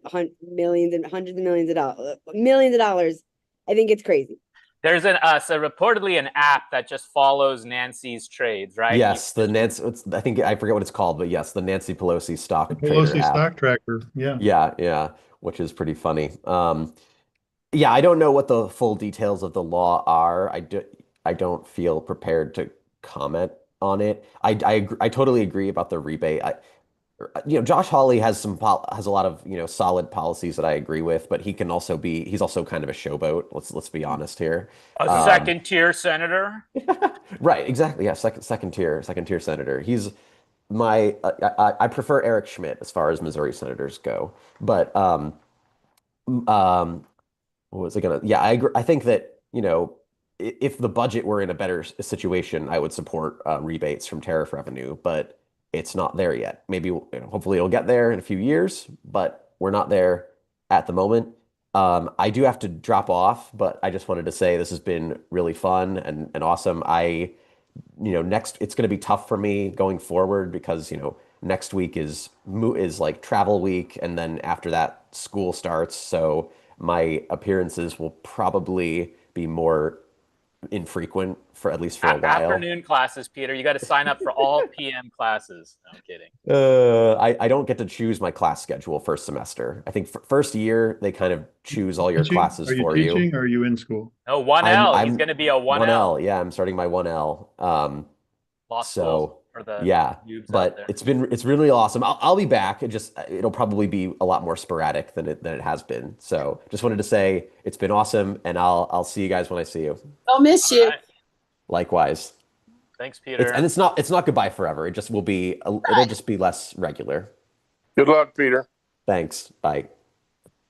millions and hundreds of millions of dollars. I think it's crazy. There's so reportedly an app that just follows Nancy's trades, right? Yes, the Nancy. I think I forget what it's called, but yes, the Nancy Pelosi stock trader Pelosi app. stock tracker, yeah. Yeah, which is pretty funny. Yeah, I don't know what the full details of the law are. I don't feel prepared to comment on it. I totally agree about the rebate. Josh Hawley has a lot of solid policies that I agree with, but he's also kind of a showboat. Let's be honest here. A second tier senator. Right, exactly. Yeah, second tier senator. He's I prefer Eric Schmidt as far as Missouri senators go. But what was I gonna? Yeah, I agree. I think that if the budget were in a better situation, I would support rebates from tariff revenue, but it's not there yet. Maybe hopefully it'll get there in a few years, but we're not there at the moment. I do have to drop off, but I just wanted to say this has been really fun and awesome. Next it's going to be tough for me going forward because next week is like travel week, and then after that school starts, so my appearances will probably be more infrequent for at least for a while. Afternoon classes, Peter. You got to sign up for all PM classes. No, I'm kidding. I don't get to choose my class schedule first semester. I think first year they kind of choose all your classes for you. Are you teaching or are you in school? No, 1L. He's going to be a 1L. Yeah, I'm starting my 1L. Law school for the noobs but out there. it's really awesome. I'll be back. It'll probably be a lot more sporadic than it has been. So just wanted to say it's been awesome, and I'll see you guys when I see you. I'll miss you. Right. Likewise. Thanks, Peter. And it's not goodbye forever. It just will be. It'll just be less regular. Good luck, Peter. Thanks. Bye.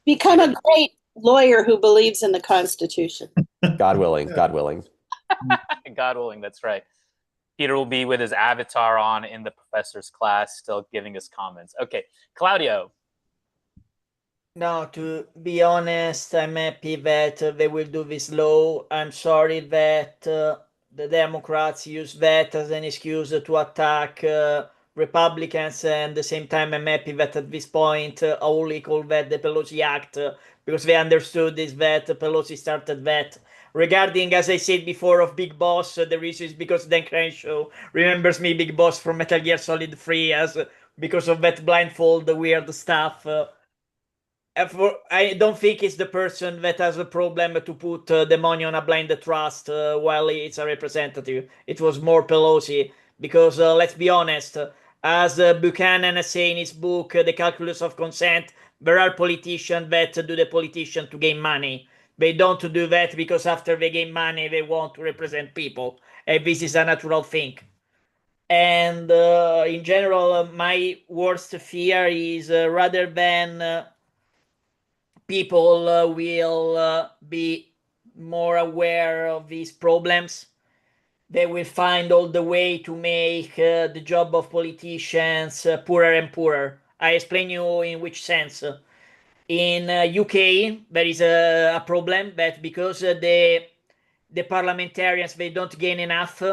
Become a great lawyer who believes in the Constitution. God willing. God willing. God willing, that's right. Peter will be with his avatar on in the professor's class, still giving us comments. Okay, Claudio. No, to be honest, I'm happy that they will do this law. I'm sorry that the Democrats use that as an excuse to attack Republicans, and at the same time, I'm happy that at this point, Pauly called that the Pelosi Act, because they understood is that Pelosi started that. Regarding, as I said before, of Big Boss, the reason is because Dan Crenshaw remembers me, Big Boss, from Metal Gear Solid 3, because of that blindfold, the weird stuff. I don't think it's the person that has a problem to put the money on a blind trust while it's a representative. It was more Pelosi, because let's be honest, as Buchanan says in his book, The Calculus of Consent, there are politicians that do the politician to gain money. They don't do that because after they gain money, they want to represent people. And this is a natural thing. And in general, my worst fear is rather than people will be more aware of these problems, they will find all the way to make the job of politicians poorer and poorer. I explain you in which sense. In UK, there is a problem that because the parliamentarians, they don't gain enough,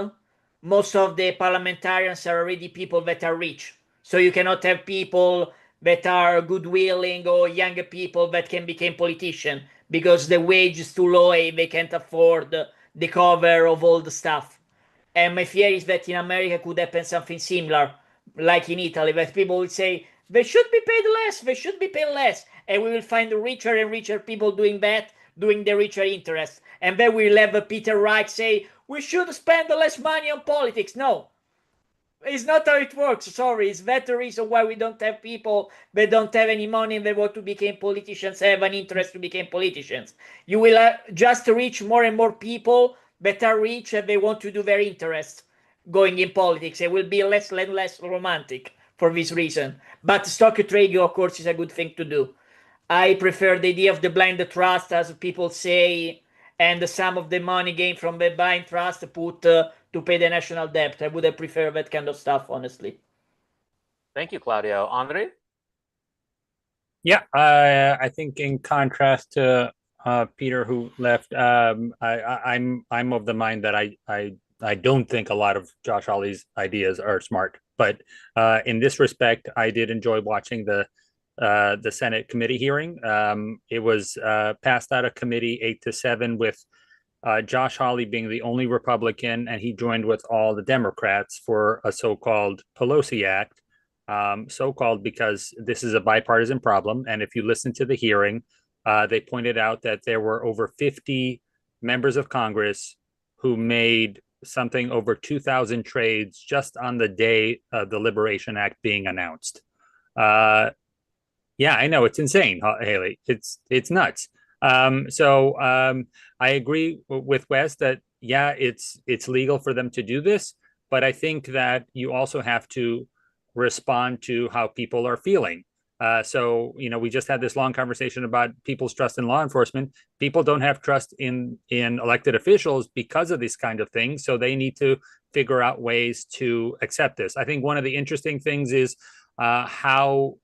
most of the parliamentarians are already people that are rich. So you cannot have people that are good-willing or younger people that can become politicians because the wage is too low and they can't afford the cover of all the stuff. And my fear is that in America could happen something similar, like in Italy, that people will say they should be paid less, they should be paid less, and we will find richer and richer people doing that, doing the richer interests. And then we'll have Peter Reich say we should spend less money on politics. No, it's not how it works. Sorry, it's that the reason why we don't have people that don't have any money and they want to become politicians, have an interest to become politicians. You will just reach more and more people that are rich and they want to do their interests going in politics. It will be less and less romantic for this reason. But stock trading, of course, is a good thing to do. I prefer the idea of the blind trust, as people say, and some of the money gained from the blind trust put to pay the national debt. I would have preferred that kind of stuff, honestly. Thank you, Claudio. Andre? Yeah, I think in contrast to Peter, who left, I'm of the mind that I don't think a lot of Josh Hawley's ideas are smart. But in this respect, I did enjoy watching the Senate committee hearing. It was passed out of committee 8-7 with Josh Hawley being the only Republican, and he joined with all the Democrats for a so-called Pelosi Act. So-called because this is a bipartisan problem. And if you listen to the hearing, they pointed out that there were over 50 members of Congress who made something over 2,000 trades just on the day of the Liberation Act being announced. Yeah, I know, it's insane, Haley. It's nuts. So I agree with Wes that, yeah, it's legal for them to do this, but I think that you also have to respond to how people are feeling. So, we just had this long conversation about people's trust in law enforcement. People don't have trust in elected officials because of this kind of thing. So they need to figure out ways to accept this. I think one of the interesting things is how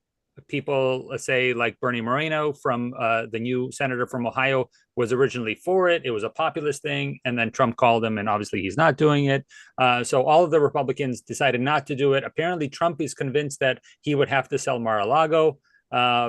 people, let's say like Bernie Moreno from the new senator from Ohio was originally for it. It was a populist thing. And then Trump called him and obviously he's not doing it. So all of the Republicans decided not to do it. Apparently Trump is convinced that he would have to sell Mar-a-Lago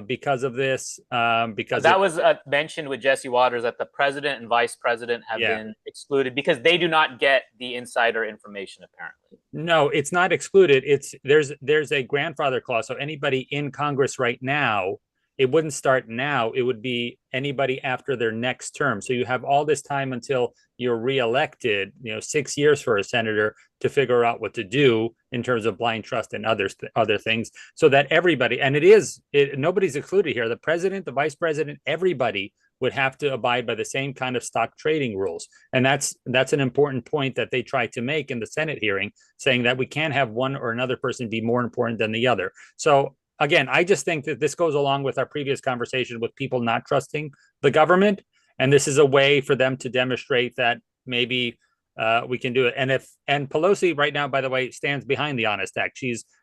because of this. Because that was mentioned with Jesse Waters that the president and vice president have been excluded because they do not get the insider information, apparently. No, it's not excluded. There's a grandfather clause. So anybody in Congress right now, it wouldn't start now. It would be anybody after their next term. So you have all this time until you're reelected, 6 years for a senator to figure out what to do in terms of blind trust and other things, so that everybody, and nobody's excluded here. The president, the vice president, everybody would have to abide by the same kind of stock trading rules. And that's an important point that they tried to make in the Senate hearing, saying that we can't have one or another person be more important than the other. So again, I just think that this goes along with our previous conversation with people not trusting the government. And this is a way for them to demonstrate that maybe we can do it. And Pelosi right now, by the way, stands behind the Honest Act.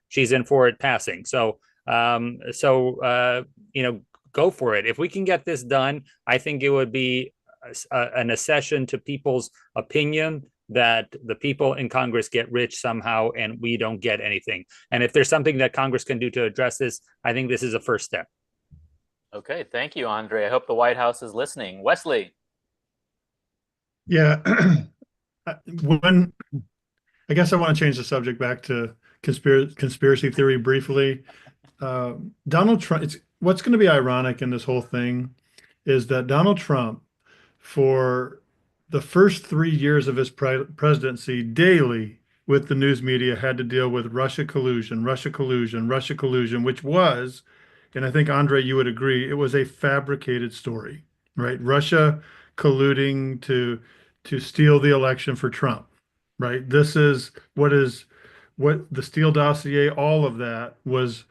She's in for it passing. So go for it. If we can get this done, I think it would be an accession to people's opinion that the people in Congress get rich somehow and we don't get anything. And if there's something that Congress can do to address this, I think this is a first step. Okay, thank you, Andre. I hope the White House is listening. Wesley. Yeah, I guess I want to change the subject back to conspiracy theory briefly. Donald Trump, what's going to be ironic in this whole thing is that Donald Trump, for the first 3 years of his presidency, daily with the news media had to deal with Russia collusion, which was, and I think, Andre, you would agree, it was a fabricated story, right? Russia colluding to steal the election for Trump, right? This is what the Steele dossier, all of that was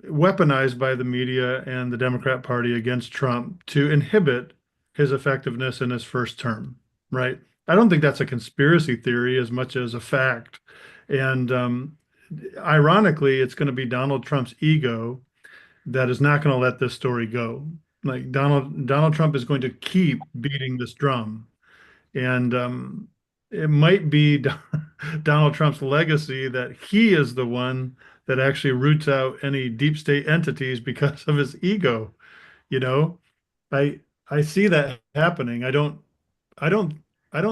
weaponized by the media and the Democrat Party against Trump to inhibit his effectiveness in his first term, right? I don't think that's a conspiracy theory as much as a fact. And ironically, it's going to be Donald Trump's ego that is not going to let this story go. Like Donald Trump is going to keep beating this drum. And it might be Donald Trump's legacy that he is the one that actually roots out any deep state entities because of his ego. I see that happening. I don't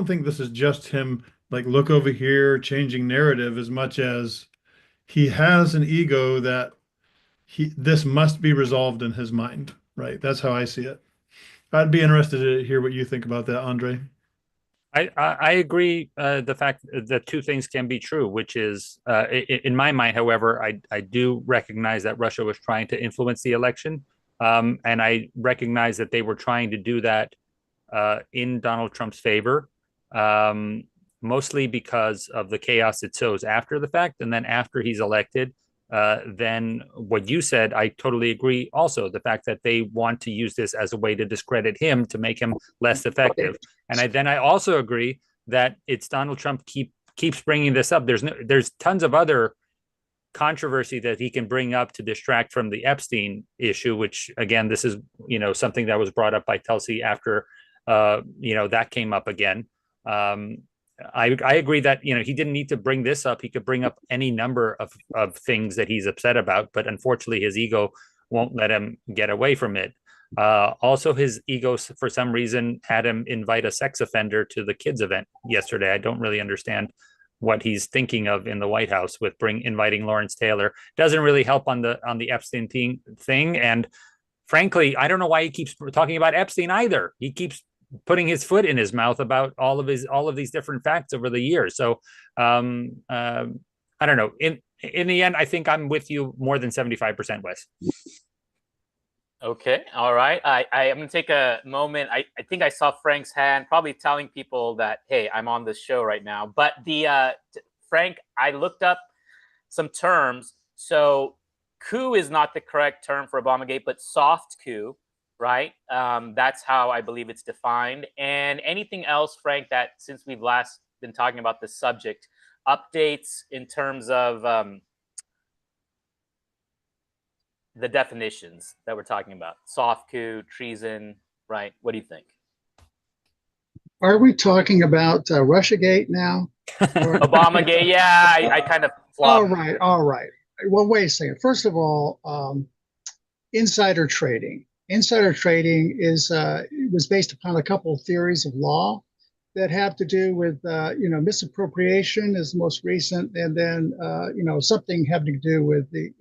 think this is just him like look over here, changing narrative, as much as he has an ego that this must be resolved in his mind, right? That's how I see it. I'd be interested to hear what you think about that, Andre. I agree. The fact that two things can be true, which is, in my mind, however, I do recognize that Russia was trying to influence the election, and I recognize that they were trying to do that in Donald Trump's favor, mostly because of the chaos it sows after the fact, and then after he's elected. Then what you said, I totally agree. Also, the fact that they want to use this as a way to discredit him, to make him less effective. And I also agree that it's Donald Trump keeps bringing this up. There's tons of other controversy that he can bring up to distract from the Epstein issue, which again, this is, something that was brought up by Tulsi after, that came up again. I agree that, he didn't need to bring this up. He could bring up any number of things that he's upset about, but unfortunately his ego won't let him get away from it. Also, his ego, for some reason, had him invite a sex offender to the kids event yesterday. I don't really understand what he's thinking of in the White House with inviting Lawrence Taylor. Doesn't really help on the Epstein thing. And frankly, I don't know why he keeps talking about Epstein either. He keeps putting his foot in his mouth about all of these different facts over the years. So I don't know. In the end, I think I'm with you more than 75%, Wes. Okay. All right. I'm going to take a moment. I think I saw Frank's hand, probably telling people that, hey, I'm on this show right now. But Frank, I looked up some terms. So coup is not the correct term for ObamaGate, but soft coup, right? That's how I believe it's defined. And anything else, Frank, that since we've last been talking about this subject, updates in terms of the definitions that we're talking about? Soft coup, treason, right? What do you think? Are we talking about Russiagate now? ObamaGate, yeah, I kind of flopped. All right. Well, wait a second. First of all, insider trading. Insider trading was based upon a couple of theories of law that have to do with misappropriation is the most recent, and then something having to do with the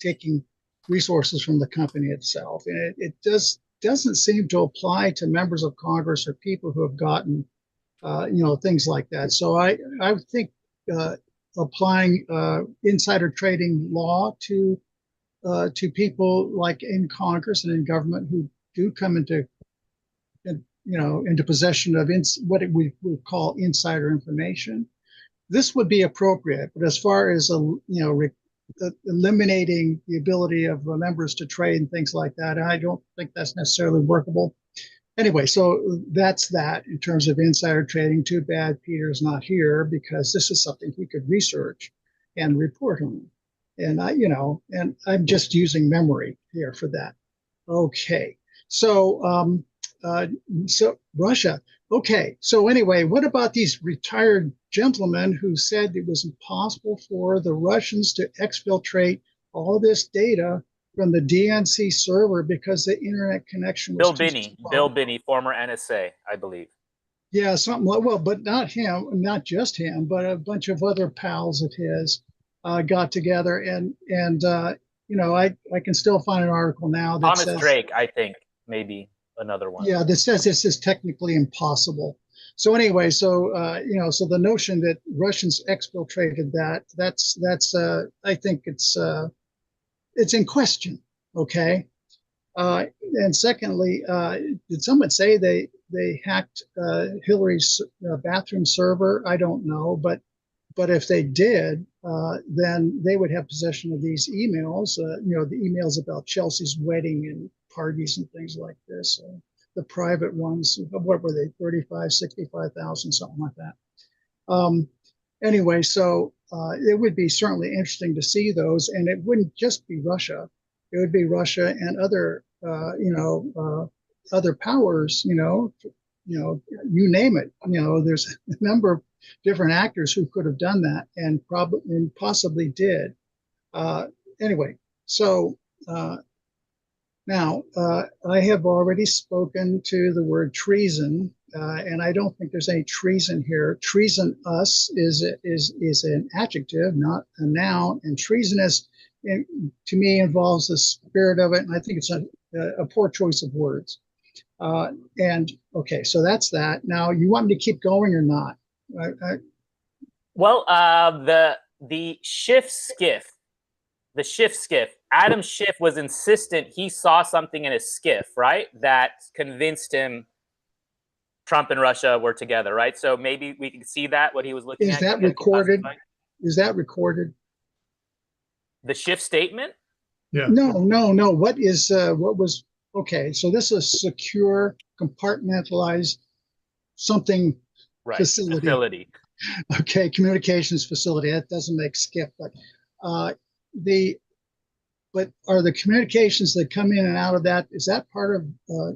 taking resources from the company itself. And it doesn't seem to apply to members of Congress or people who have gotten things like that. So I think applying insider trading law to people like in Congress and in government who do come into possession of what we would call insider information, this would be appropriate. But as far as eliminating the ability of members to trade and things like that, I don't think that's necessarily workable. Anyway, so that's that in terms of insider trading. Too bad Peter's not here, because this is something he could research and report on. And and I'm just using memory here for that. Okay, so so Russia. Okay, so anyway, what about these retired gentlemen who said it was impossible for the Russians to exfiltrate all this data from the DNC server because the internet connection was Bill Binney, former NSA, I believe. Yeah, something like, well, but not him, not just him, but a bunch of other pals of his got together and I can still find an article now that Thomas says Drake, I think, maybe another one. Yeah, that says this is technically impossible. So anyway, so so the notion that Russians exfiltrated that's I think it's in question. Okay, and secondly, did someone say they hacked Hillary's bathroom server? I don't know, but if they did, then they would have possession of these emails. The emails about Chelsea's wedding and parties and things like this. The private ones, what were they, 35, 65,000, something like that. Anyway, so it would be certainly interesting to see those, and it wouldn't just be Russia. It would be Russia and other, other powers, you name it. There's a number of different actors who could have done that and possibly did. Anyway, so Now, I have already spoken to the word treason, and I don't think there's any treason here. Treasonous is an adjective, not a noun, and treasonous, to me, involves the spirit of it, and I think it's a poor choice of words. And okay, so that's that. Now, you want me to keep going or not? Well, the Schiff skiff, Adam Schiff was insistent he saw something in a skiff, right? That convinced him Trump and Russia were together, right? So maybe we can see that, what he was looking at. Is that recorded? Is that recorded? The Schiff statement? Yeah. No. What was, okay, so this is a secure, compartmentalized something facility. Okay, communications facility. That doesn't make skip, but but are the communications that come in and out of that, is that part of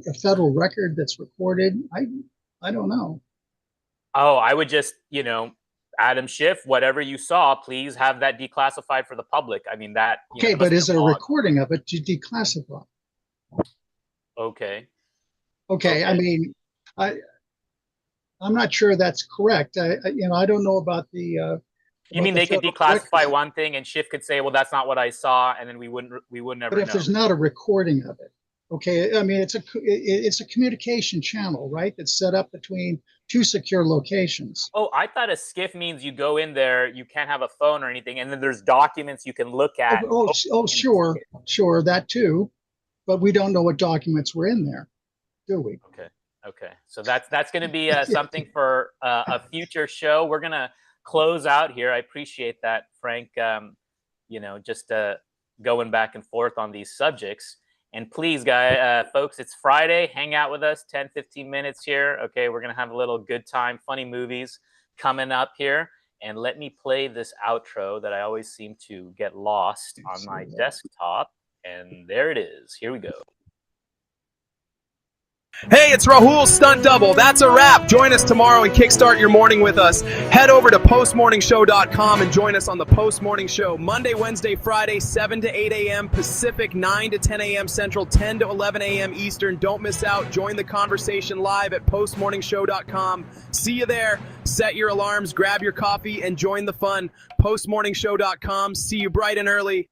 a federal record that's recorded? I don't know. Oh, I would just, Adam Schiff, whatever you saw, please have that declassified for the public. I mean, that. Okay, but is it a recording of it to declassify? Okay. Okay, I mean, I'm not sure that's correct. I don't know about the. You mean they could declassify one thing and Schiff could say, well, that's not what I saw, and then we wouldn't ever But if know. there's not a recording of it, okay, I mean, it's a communication channel, right? That's set up between two secure locations. Oh, I thought a skiff means you go in there, you can't have a phone or anything, and then there's documents you can look at. Sure, that too, but we don't know what documents were in there, do we? Okay. So that's going to be something for a future show. We're going to close out here. I appreciate that, Frank. Just going back and forth on these subjects. And please, folks, it's Friday. Hang out with us 10, 15 minutes here. Okay, we're going to have a little good time, funny movies coming up here. And let me play this outro that I always seem to get lost on my desktop. And there it is. Here we go. Hey, it's Rahul Stunt Double. That's a wrap. Join us tomorrow and kickstart your morning with us. Head over to postmorningshow.com and join us on the Post Morning Show. Monday, Wednesday, Friday, 7 to 8 a.m. Pacific, 9 to 10 a.m. Central, 10 to 11 a.m. Eastern. Don't miss out. Join the conversation live at postmorningshow.com. See you there. Set your alarms, grab your coffee, and join the fun. Postmorningshow.com. See you bright and early.